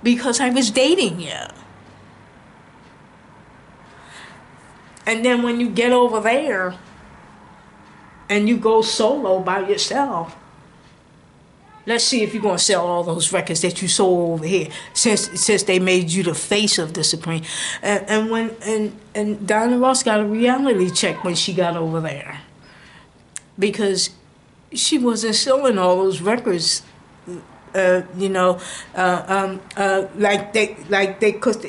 Because I was dating you. And then when you get over there and you go solo by yourself, let's see if you're going to sell all those records that you sold over here since they made you the face of the Supreme. And Diana Ross got a reality check when she got over there. Because she wasn't selling all those records, cause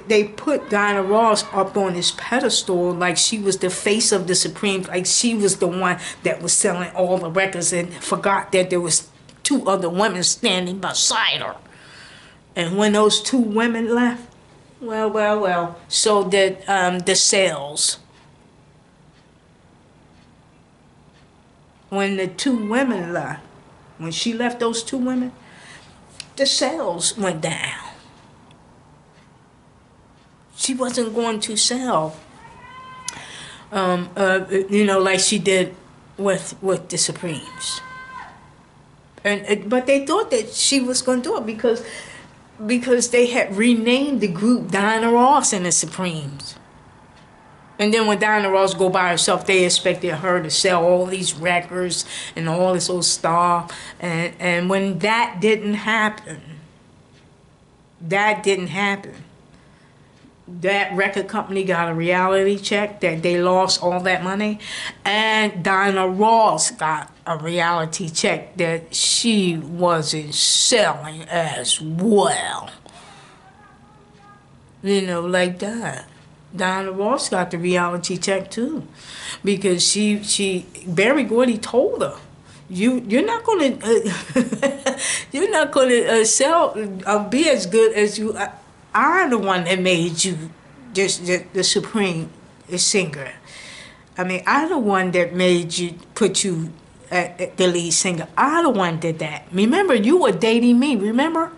they put Diana Ross up on this pedestal like she was the face of the Supreme, like she was the one that was selling all the records and forgot that there was 2 other women standing beside her. And when those 2 women left, well, so did the sales. When the 2 women left, when she left those 2 women, the sales went down. She wasn't going to sell, like she did with the Supremes. But they thought that she was going to do it because they had renamed the group Diana Ross and the Supremes. And then when Diana Ross go by herself, they expected her to sell all these records and all this old stuff. And when that didn't happen, that record company got a reality check that they lost all that money. And Diana Ross got a reality check that she wasn't selling as well. Like that. Diana Ross got the reality check too. Because Barry Gordy told her, you're not going to sell, be as good as you. I'm the one that made you the Supreme singer. I mean, I'm the one that made you, put you the lead singer. I the one did that. Remember, you were dating me. Remember,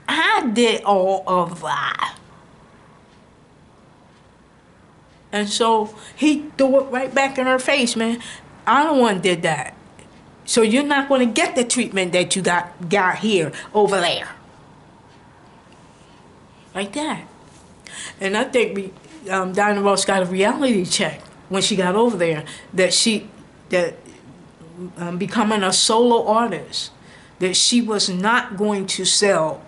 I did all of that. And so he threw it right back in her face, man. I the one did that. So you're not going to get the treatment that you got here over there. Like that. And I think Diana Ross got a reality check when she got over there, that becoming a solo artist, that she was not going to sell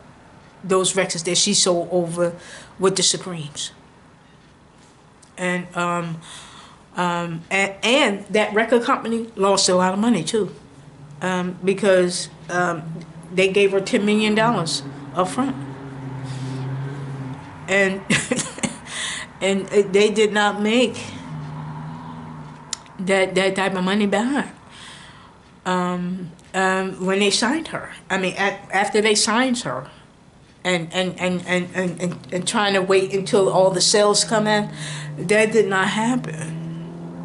those records that she sold over with the Supremes. And that record company lost a lot of money too, because they gave her $10 million up front, and and they did not make that type of money back when they signed her. I mean, after they signed her. And trying to wait until all the sales come in, that did not happen.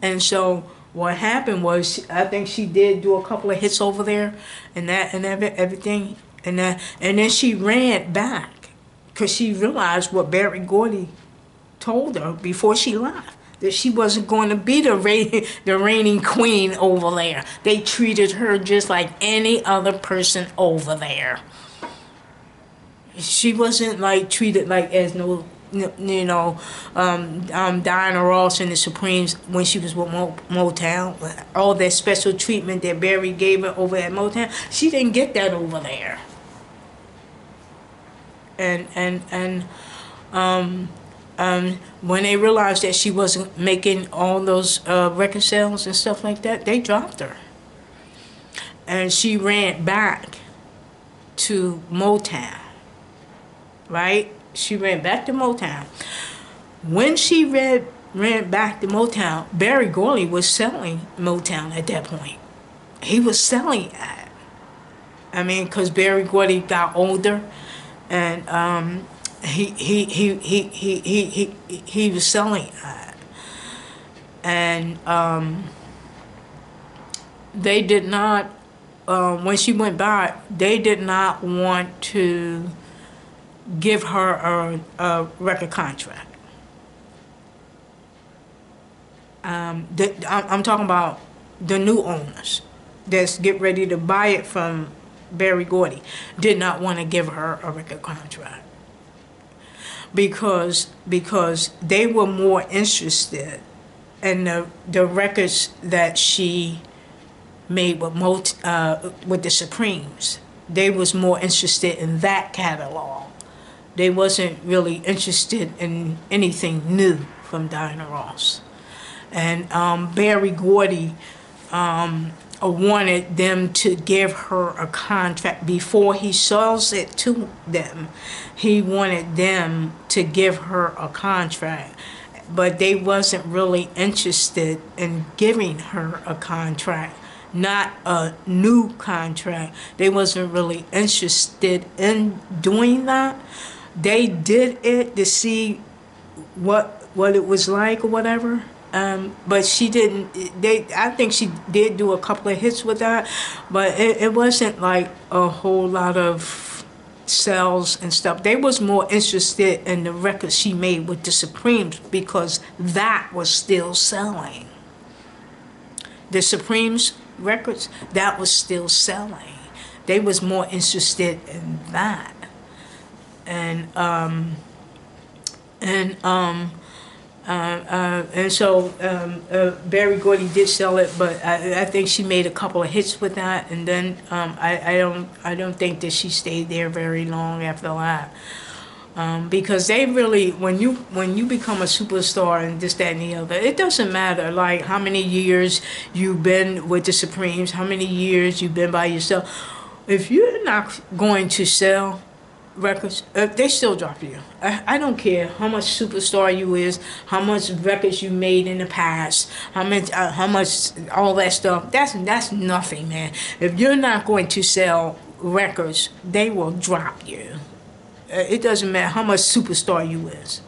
And so what happened was, I think she did do a couple of hits over there, and everything, and then she ran back because she realized what Berry Gordy told her before she left, that she wasn't going to be the reigning queen over there. They treated her just like any other person over there. She wasn't like treated like as Diana Ross and the Supremes when she was with Motown. All that special treatment that Berry gave her over at Motown, she didn't get that over there. When they realized that she wasn't making all those record sales and stuff like that, they dropped her. And she ran back to Motown, right? She ran back to Motown. When she ran back to Motown, Berry Gordy was selling Motown at that point. He was selling it. I mean, because Berry Gordy got older, and he was selling it. And they did not, when she went back, they did not want to give her a record contract. I'm talking about the new owners that's get ready to buy it from Berry Gordy, did not want to give her a record contract. Because they were more interested in the records that she made with the Supremes. They was more interested in that catalog. They wasn't really interested in anything new from Diana Ross. And Berry Gordy wanted them to give her a contract before he sells it to them. He wanted them to give her a contract, but they wasn't really interested in giving her a contract, not a new contract. They wasn't really interested in doing that. They did it to see what it was like or whatever. But she didn't. I think she did do a couple of hits with that, but it wasn't like a whole lot of sales and stuff. They was more interested in the records she made with the Supremes because that was still selling. The Supremes records, that was still selling. They was more interested in that, and so Berry Gordy did sell it, but I think she made a couple of hits with that, and then I don't think that she stayed there very long after that, because they really, when you become a superstar and this, that, and the other, it doesn't matter like how many years you've been with the Supremes, how many years you've been by yourself. If you're not going to sell records, they still drop you. I don't care how much superstar you is, how much records you made in the past, how much all that stuff. That's nothing, man. If you're not going to sell records, they will drop you. It doesn't matter how much superstar you is.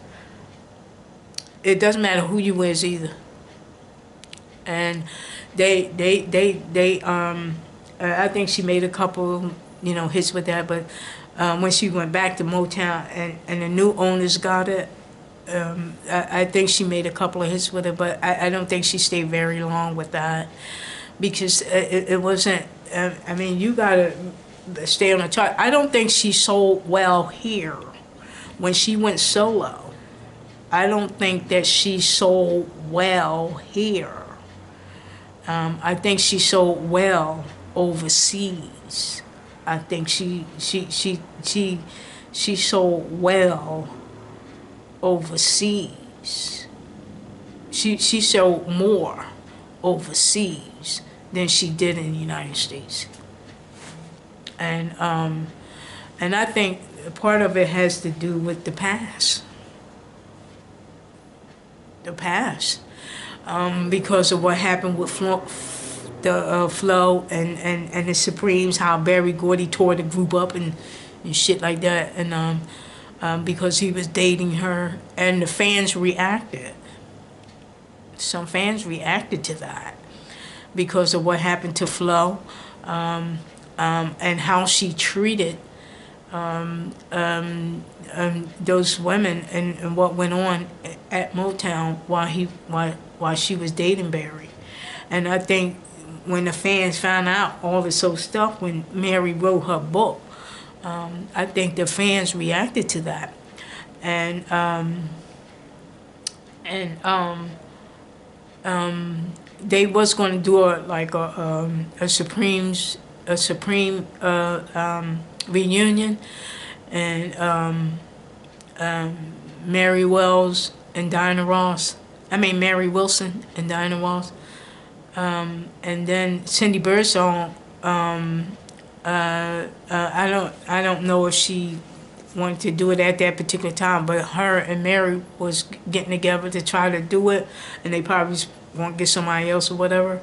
It doesn't matter who you is either. and I think she made a couple, hits with that, but when she went back to Motown and the new owners got it, I think she made a couple of hits with it, but I don't think she stayed very long with that, because it wasn't, I mean, you gotta stay on the chart. I don't think she sold well here when she went solo. I don't think that she sold well here. I think she sold well overseas. I think she sold well overseas. She sold more overseas than she did in the United States. And I think part of it has to do with the past. The past. Because of what happened with Flo and the Supremes, how Berry Gordy tore the group up and shit like that, and because he was dating her, and the fans reacted. Some fans reacted to that because of what happened to Flo, and how she treated those women, and what went on at Motown while she was dating Barry. And I think when the fans found out all this old stuff, when Mary wrote her book, I think the fans reacted to that, and they was going to do a Supreme reunion, and Mary Wells and Diana Ross. Mary Wilson and Diana Ross. And then Cindy Birdsong. I don't know if she wanted to do it at that particular time, but her and Mary was getting together to try to do it, and they probably won't get somebody else or whatever.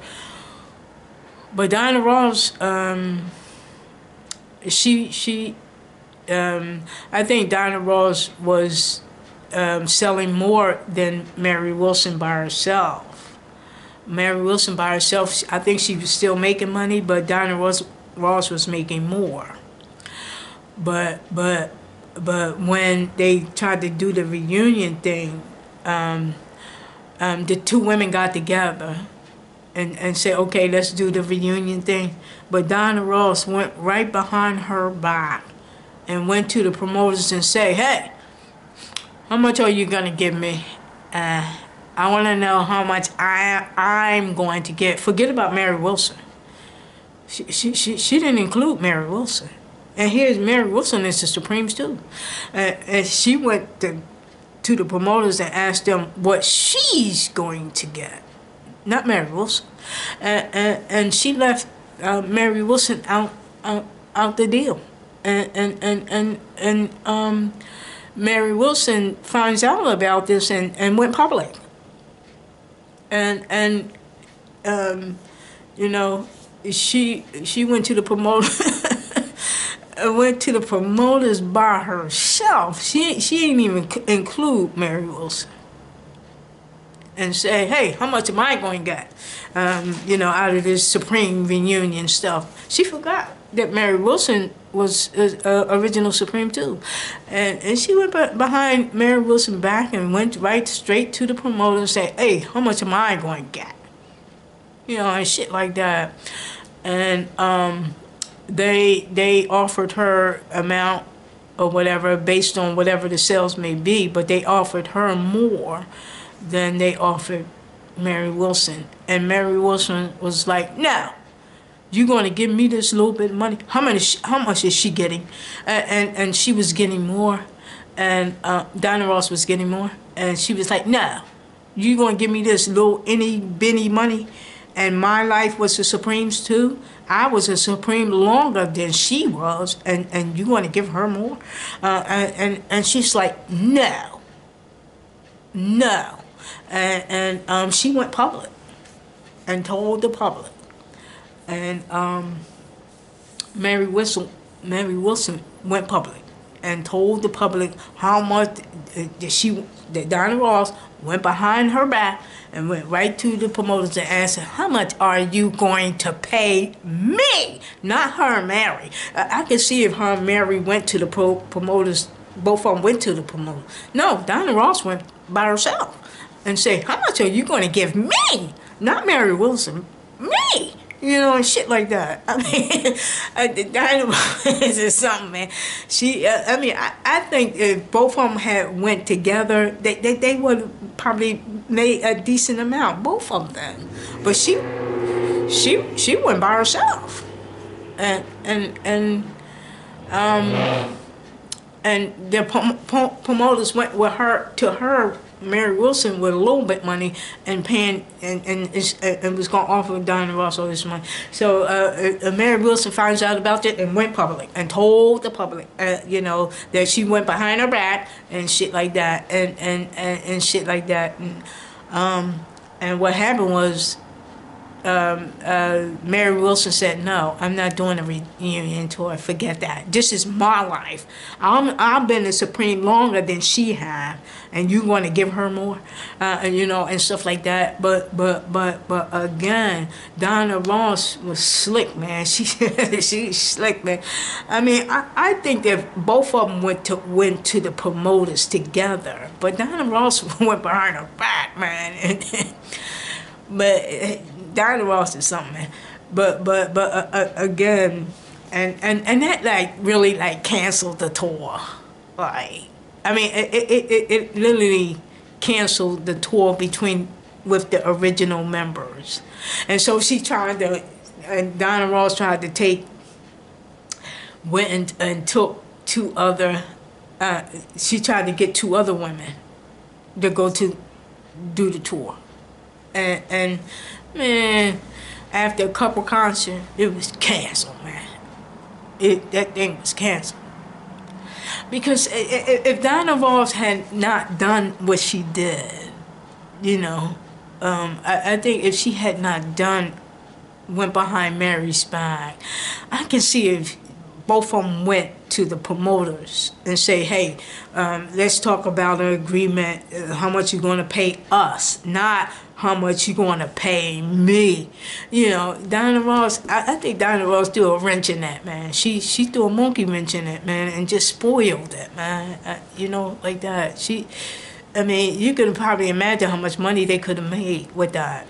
But Diana Ross, I think Diana Ross was selling more than Mary Wilson by herself. Mary Wilson by herself, I think she was still making money, but Diana Ross was making more. But when they tried to do the reunion thing, the two women got together and said, okay, let's do the reunion thing. But Diana Ross went right behind her back and went to the promoters and said, hey, how much are you gonna give me? I want to know how much I'm going to get. Forget about Mary Wilson. She didn't include Mary Wilson. And here's Mary Wilson is the Supremes too. And she went to the promoters and asked them what she's going to get, not Mary Wilson. And she left Mary Wilson out the deal. And Mary Wilson finds out about this and went public. And she went to the promoter went to the promoters by herself. She didn't even include Mary Wilson and say, hey, how much am I going to get out of this Supreme reunion stuff. She forgot that Mary Wilson was original Supreme too. And she went behind Mary Wilson back and went right straight to the promoter and said, hey, how much am I going to get? And shit like that. And they offered her amount or whatever based on whatever the sales may be, but they offered her more than they offered Mary Wilson. And Mary Wilson was like, no, you're going to give me this little bit of money. How much is she getting? And she was getting more, and Diana Ross was getting more, and she was like, no, you're going to give me this little itty-bitty money. And my life was the Supremes too. I was a Supreme longer than she was, and you want to give her more? And she's like, no. And she went public and told the public. And Mary Wilson went public and told the public how much that Donna Ross went behind her back and went right to the promoters and asked her, how much are you going to pay me? Not her and Mary. I could see if her and Mary went to the promoters, both of them went to the promoters. No, Donna Ross went by herself and said, how much are you going to give me? Not Mary Wilson, me. You know, and shit like that. I mean, Dinah is something, man. I think if both of them had went together, they would probably made a decent amount, both of them. But she went by herself, and the promoters went with her to her. Mary Wilson with a little bit money and paying and was going to offer Diana Ross all this money. So Mary Wilson finds out about it and went public and told the public, you know, that she went behind her back and shit like that and shit like that. And what happened was Mary Wilson said, no, I'm not doing a reunion tour. Forget that. This is my life. I've been the Supreme longer than she have, and you want to give her more, you know, and stuff like that. But again, Donna Ross was slick, man. She's slick, man. I mean, I think that both of them went to the promoters together, but Donna Ross went behind her back, man. But Diana Ross is something, man. But again, and that like really like canceled the tour. Like, I mean, it literally canceled the tour with the original members, and so she tried to, and Diana Ross tried to went and took two other. She tried to get two other women to go to do the tour. And man, after a couple concerts, it was canceled, man. That thing was canceled. Because if Diana Ross had not done what she did, you know, I think if she had not went behind Mary's back, I can see if both of them went to the promoters and say, hey, let's talk about an agreement, how much you're going to pay us, not how much you going to pay me. You know, Diana Ross, I think Diana Ross threw a wrench in that, man. She threw a monkey wrench in it, man, and just spoiled it, man. You know, like that. I mean, you can probably imagine how much money they could have made with that.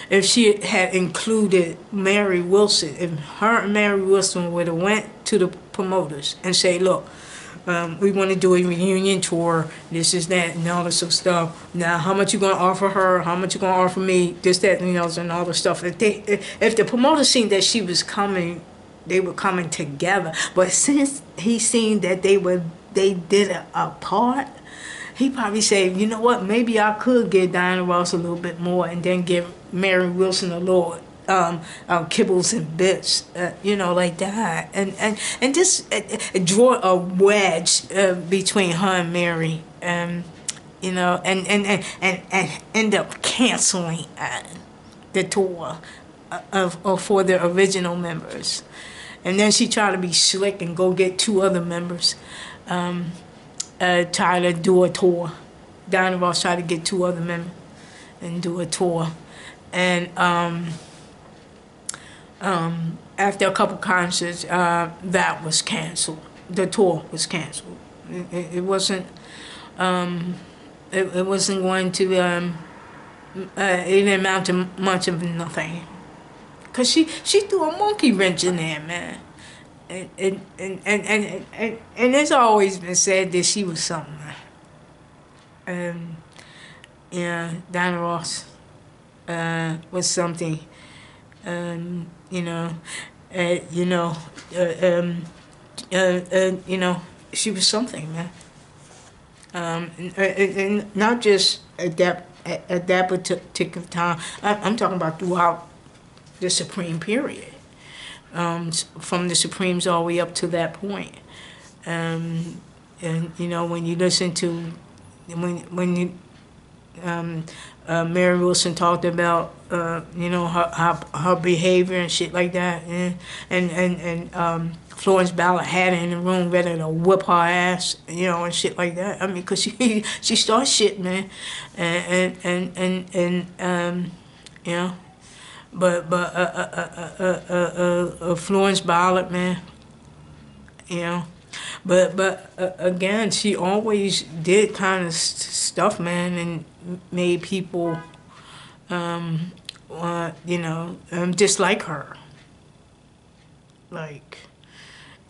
If she had included Mary Wilson, if her and Mary Wilson would have went to the promoters and say, look, we want to do a reunion tour, this is that, and all this stuff. Now, how much you going to offer her? How much you going to offer me? This, that, and all the stuff. If the promoters seen that she was coming, they were coming together. But since he seen that they did it apart, he probably said, you know what, maybe I could give Diana Ross a little bit more and then give Mary Wilson a little kibbles and bits, you know, like that. And just draw a wedge between her and Mary, you know, and end up canceling the tour for the original members. And then she tried to be slick and go get two other members. Try to do a tour. Diana Ross tried to get two other members and do a tour. And after a couple concerts, that was canceled. The tour was canceled. It wasn't. It wasn't going to. It didn't amount to much of nothing. Cause she threw a monkey wrench in there, man. And it's always been said that she was something. Yeah, Diana Ross was something. You know, you know, she was something, man. And not just at that particular time. I'm talking about throughout the Supreme period. From the Supremes all the way up to that point. And you know, when you listen to, when Mary Wilson talked about, you know, her behavior and shit like that, and Florence Ballard had her in the room ready to whip her ass, you know, and shit like that. I mean, cause she starts shit, man, and you know, but Florence Ballard, man, you know. But again, she always did kind of stuff, man, and made people, you know, dislike her, like,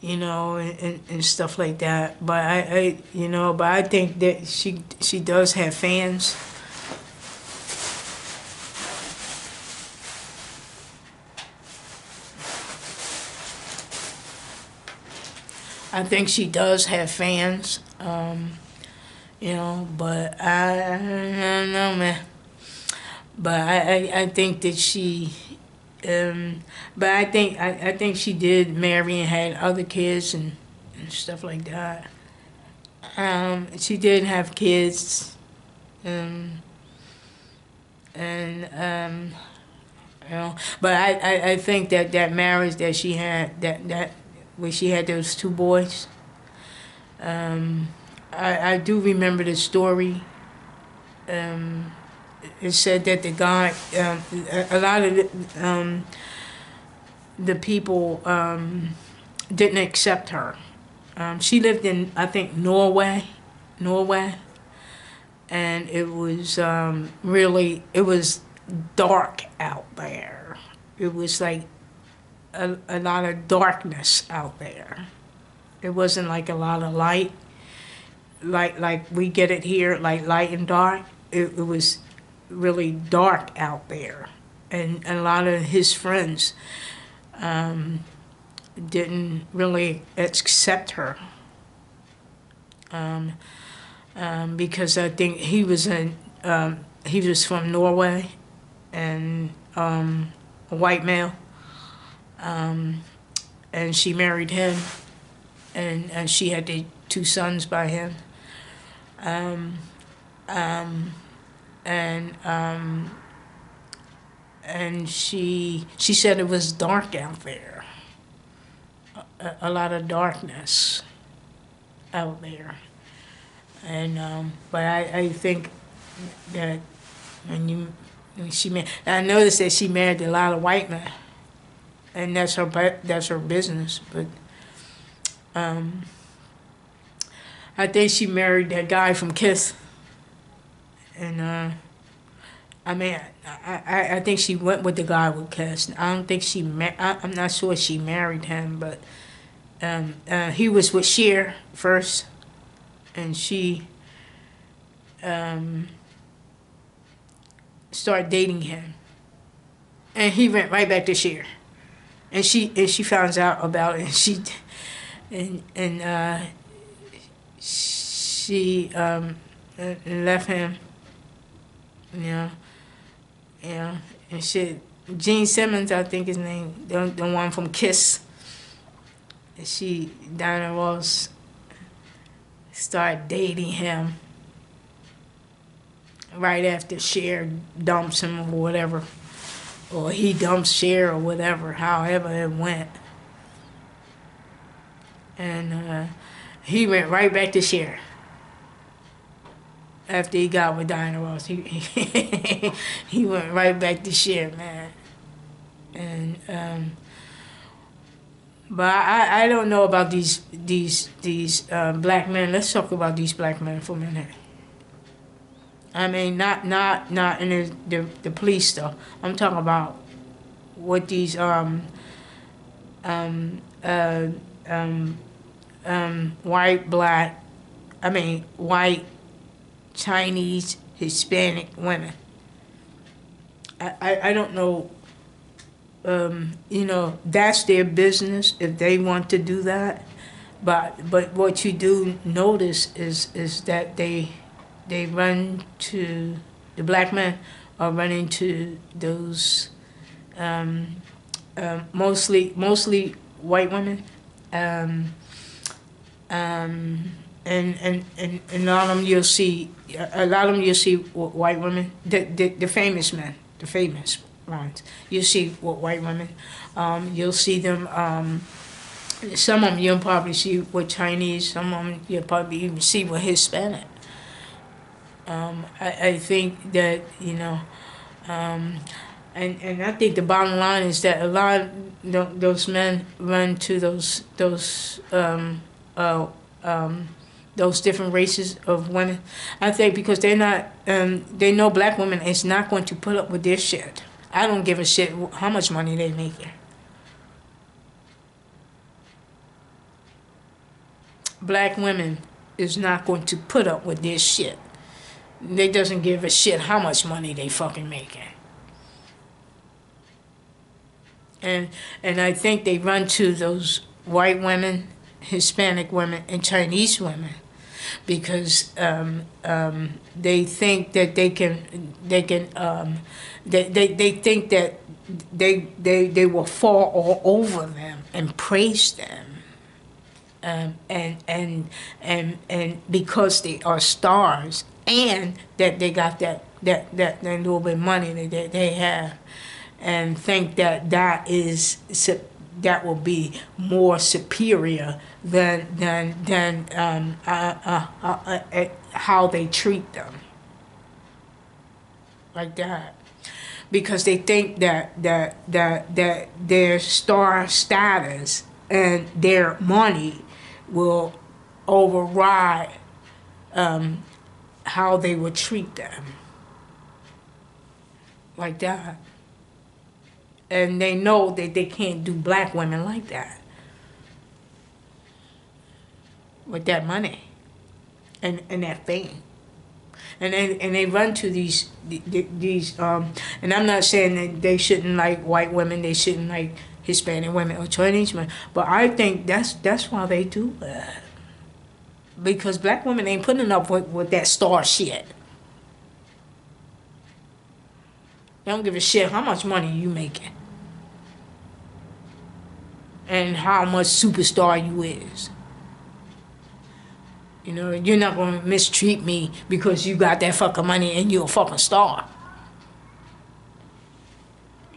you know, and stuff like that. But you know, but I think that she does have fans. I think she does have fans, you know, but I don't know, man. But I think that she, but I think she did marry and had other kids and stuff like that. She did have kids, and you know, but I think that marriage that she had, that where she had those two boys. I do remember the story. It said that the guy, a lot of the people didn't accept her. She lived in, I think, Norway, and it was really, it was dark out there. It was like a lot of darkness out there. It wasn't like a lot of light, like we get it here, like light and dark. It was really dark out there, and a lot of his friends didn't really accept her, because I think he was from Norway, and a white male. And she married him, and she had the two sons by him. And she said it was dark out there, a lot of darkness out there. And but I think that when she I noticed that she married a lot of white men. And that's her business. But I think she married that guy from Kiss, and I mean, I think she went with the guy with Kiss. I don't think I'm not sure she married him, but he was with Cher first, and she started dating him, and he went right back to Cher. And she finds out about it, and she left him, you know, and shit. Gene Simmons, I think his name, the one from Kiss. Diana Ross started dating him right after Cher dumps him or whatever. Or he dumps Cher or whatever, however it went. And he went right back to Cher. After he got with Diana Ross, he went right back to Cher, man. And but I don't know about these black men. Let's talk about these black men for a minute. I mean, not in the police stuff. I'm talking about what these white, black, white, Chinese, Hispanic women. I don't know. You know, that's their business if they want to do that. But what you do notice is that they run to, the black men are running to those mostly white women, and a lot of them you'll see, white women, the famous men, the famous ones. You'll see white women. You'll see them. Some of them you'll probably see with Chinese. Some of them you'll probably even see with Hispanic. I think that and I think the bottom line is that a lot of those men run to those different races of women. I think because they're not, they know black women is not going to put up with their shit. I don't give a shit how much money they making. Black women is not going to put up with this shit. They doesn't give a shit how much money they fucking making. And I think they run to those white women, Hispanic women, and Chinese women because they think that they think that they will fall all over them and praise them, and because they are stars and that they got that little bit of money that they have. And think that will be more superior than how they treat them, like that, because they think that their star status and their money will override how they would treat them, like that. And they know that they can't do black women like that with that money and that fame. And they run to these and I'm not saying that they shouldn't like white women, they shouldn't like Hispanic women or Chinese women, but I think that's why they do that. Because black women ain't putting up with that star shit. They don't give a shit how much money you making. And how much superstar you is. You know, you're not going to mistreat me because you got that fucking money and you're a fucking star.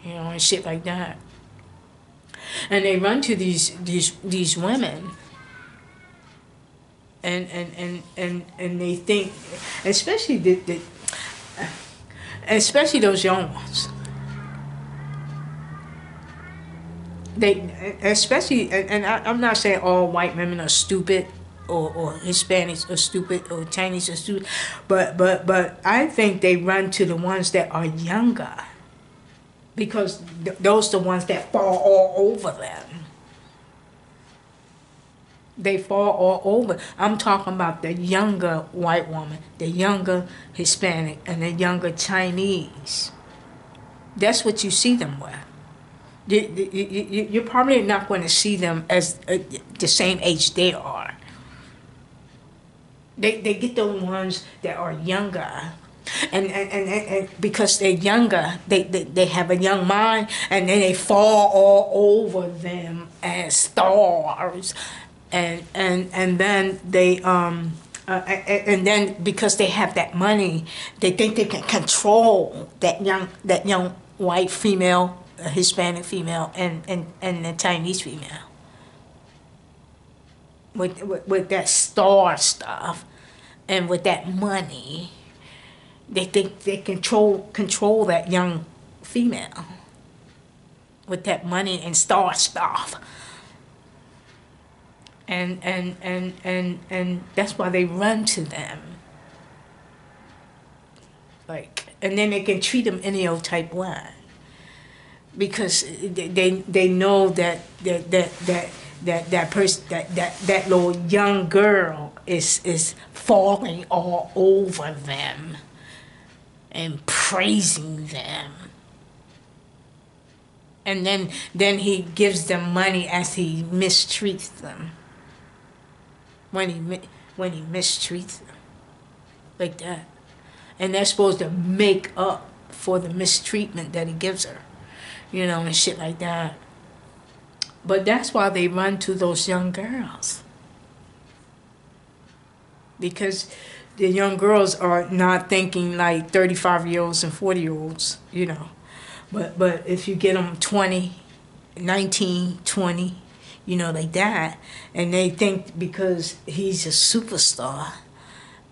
You know, and shit like that. And they run to these women and they think, especially those young ones. I'm not saying all white women are stupid or Hispanics are stupid or Chinese are stupid, but I think they run to the ones that are younger because those are the ones that fall all over them. They fall all over. I'm talking about the younger white woman, the younger Hispanic, and the younger Chinese. That's what you see them with. You're probably not going to see them as the same age they are. They get the ones that are younger, and because they're younger, they have a young mind, and then they fall all over them as stars, and then they and then because they have that money, they think they can control that young white female, Hispanic female, and the Chinese female with that star stuff and with that money. They think they control that young female with that money and star stuff. And that's why they run to them. Like, and then they can treat them any old type way. Because they know that person, that little young girl is falling all over them and praising them. And then he gives them money as he mistreats them. When he mistreats them like that. And they're supposed to make up for the mistreatment that he gives her. You know, and shit like that. But that's why they run to those young girls. because the young girls are not thinking like 35-year-olds and 40-year-olds, you know. But if you get them 20, 19, 20, you know, like that, and they think because he's a superstar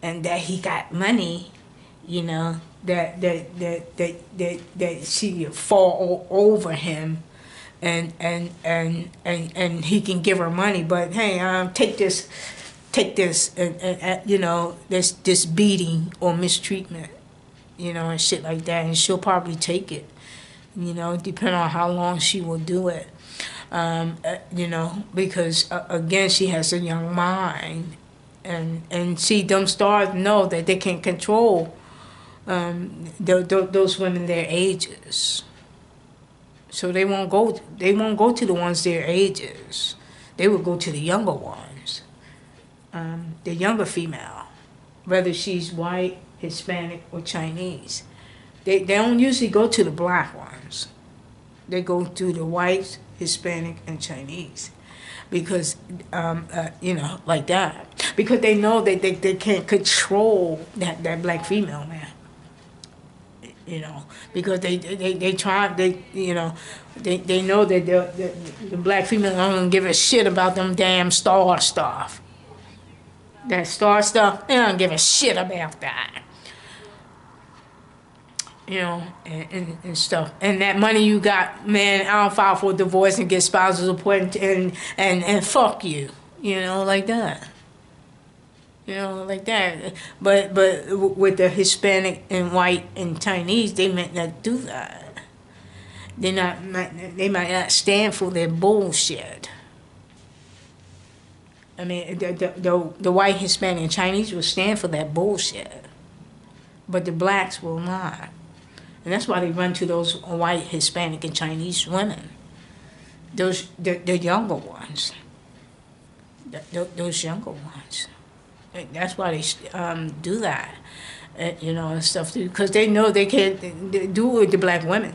and that he got money, you know, that she fall over him, and he can give her money. But hey, take this, and you know, this beating or mistreatment, you know, and shit like that, and she'll probably take it, you know, depending on how long she will do it, you know, because again, she has a young mind, and see, them stars know that they can control those women their ages. So they won't go. They won't go to the ones their ages. They will go to the younger ones, the younger female, whether she's white, Hispanic, or Chinese. They don't usually go to the black ones. They go to the whites, Hispanic, and Chinese, because you know, like that. Because they know that they can't control that black female, man. You know, because they try, you know, they know that the black female don't give a shit about them damn star stuff. That star stuff, they don't give a shit about that. You know, and stuff. And that money you got, man, I don't file for a divorce and get spousal support and fuck you. You know, like that. You know, like that. But with the Hispanic and white and Chinese, they might not do that. They might not stand for their bullshit. I mean, the white, Hispanic, and Chinese will stand for that bullshit, but the blacks will not. And that's why they run to those white, Hispanic, and Chinese women. The younger ones. Those younger ones. That's why they do that, you know, and stuff, because they know they can't do it with the black women.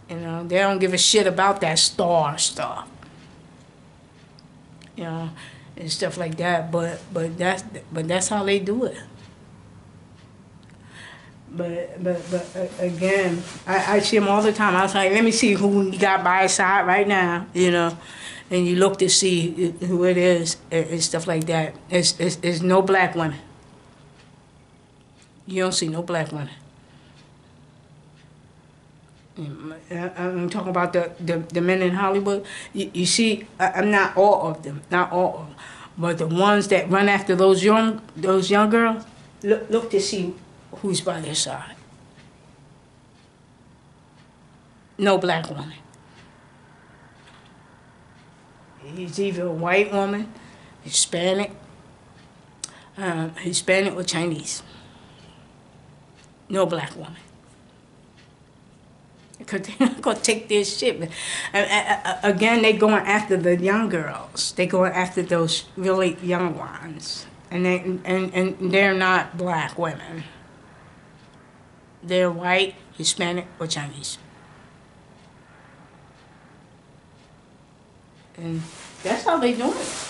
You know, they don't give a shit about that star stuff. You know, and stuff like that. But that's how they do it. But again, I see them all the time. I was like, let me see who he got by his side right now, you know. And you look to see who it is and stuff like that. It's no black women. You don't see no black women. I'm talking about the men in Hollywood. You see, I'm not all of them, not all of them, but the ones that run after those young girls, look to see who's by their side. No black woman. He's either a white woman, Hispanic or Chinese. No black woman. Because they're not going to take this shit. Again, they going after the young girls. They going after those really young ones. And they're not black women. They're white, Hispanic, or Chinese. And that's how they do it.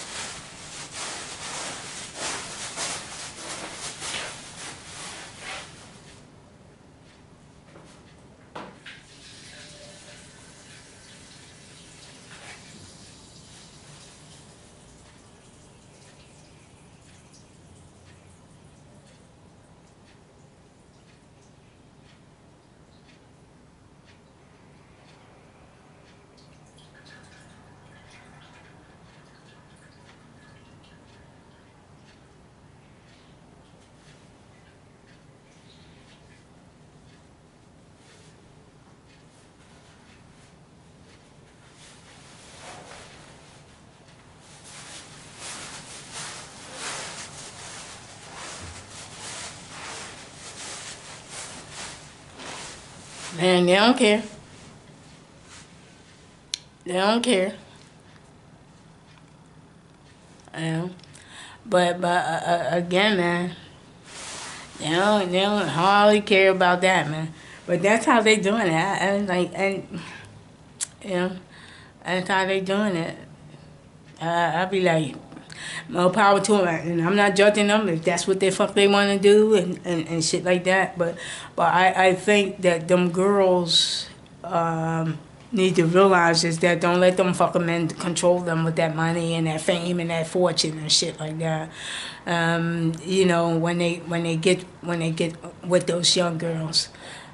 Man, they don't care. They don't care. But again, man, they don't hardly care about that, man. But that's how they doing it. And you know, that's how they doing it. I'll be like, more power to them, and I'm not judging them if that's what the fuck they want to do and shit like that. But I think that them girls need to realize is that don't let them fucking men control them with that money and that fame and that fortune and shit like that. You know, when they get with those young girls.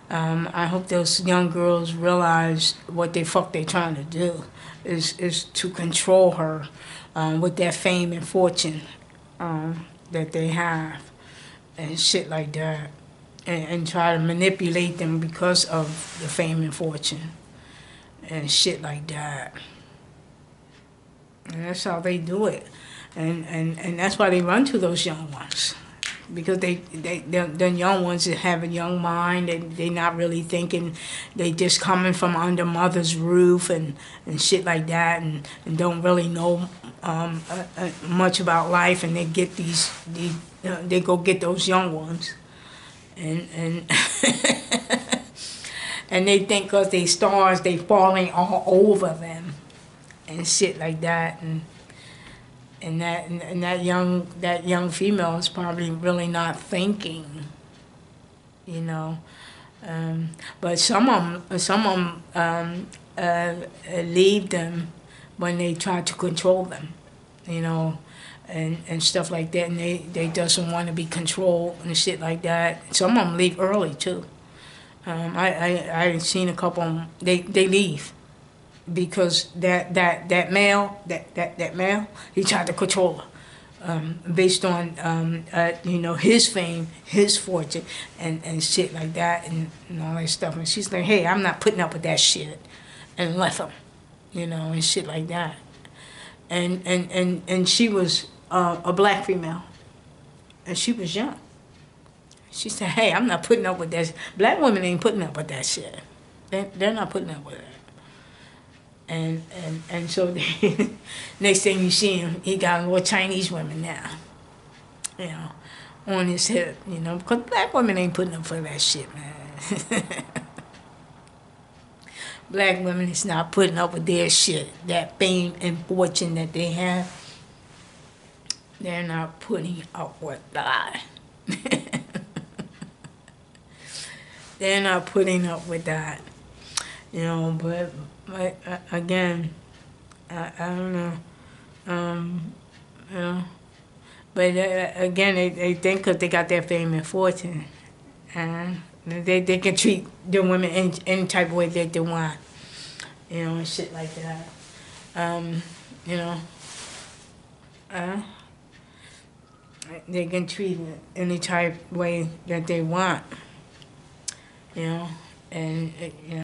I hope those young girls realize what the fuck they trying to do is to control her with that fame and fortune that they have and shit like that, and try to manipulate them because of the fame and fortune and shit like that. And that's how they do it, and that's why they run to those young ones. Because the young ones that have a young mind and they not really thinking, they just coming from under mother's roof and shit like that, and don't really know much about life, and they get they go get those young ones, and and they think because they stars they falling all over them and shit like that, and that young female is probably really not thinking, you know. But some of them leave them when they try to control them, you know, and stuff like that, and they doesn't want to be controlled and shit like that. Some of them leave early too. I seen a couple of them, they leave. Because that male, he tried to control her, based on you know, his fame, his fortune, and shit like that, and all that stuff. And she's like, hey, I'm not putting up with that shit, and left him, you know, and shit like that. And she was a black female, and she was young. She said, hey, I'm not putting up with that. Black women ain't putting up with that shit. They're not putting up with it. And so they, next thing you see him, he got more Chinese women now, you know, on his hip, you know, because black women ain't putting up for that shit, man. Black women is not putting up with their shit, that fame and fortune that they have. They're not putting up with that. They're not putting up with that, you know, but again, I don't know, you know, but again, they think because they got their fame and fortune, and they can treat the women any type of way that they want, you know, and shit like that, you know, they can treat it any type of way that they want, you know, and you know.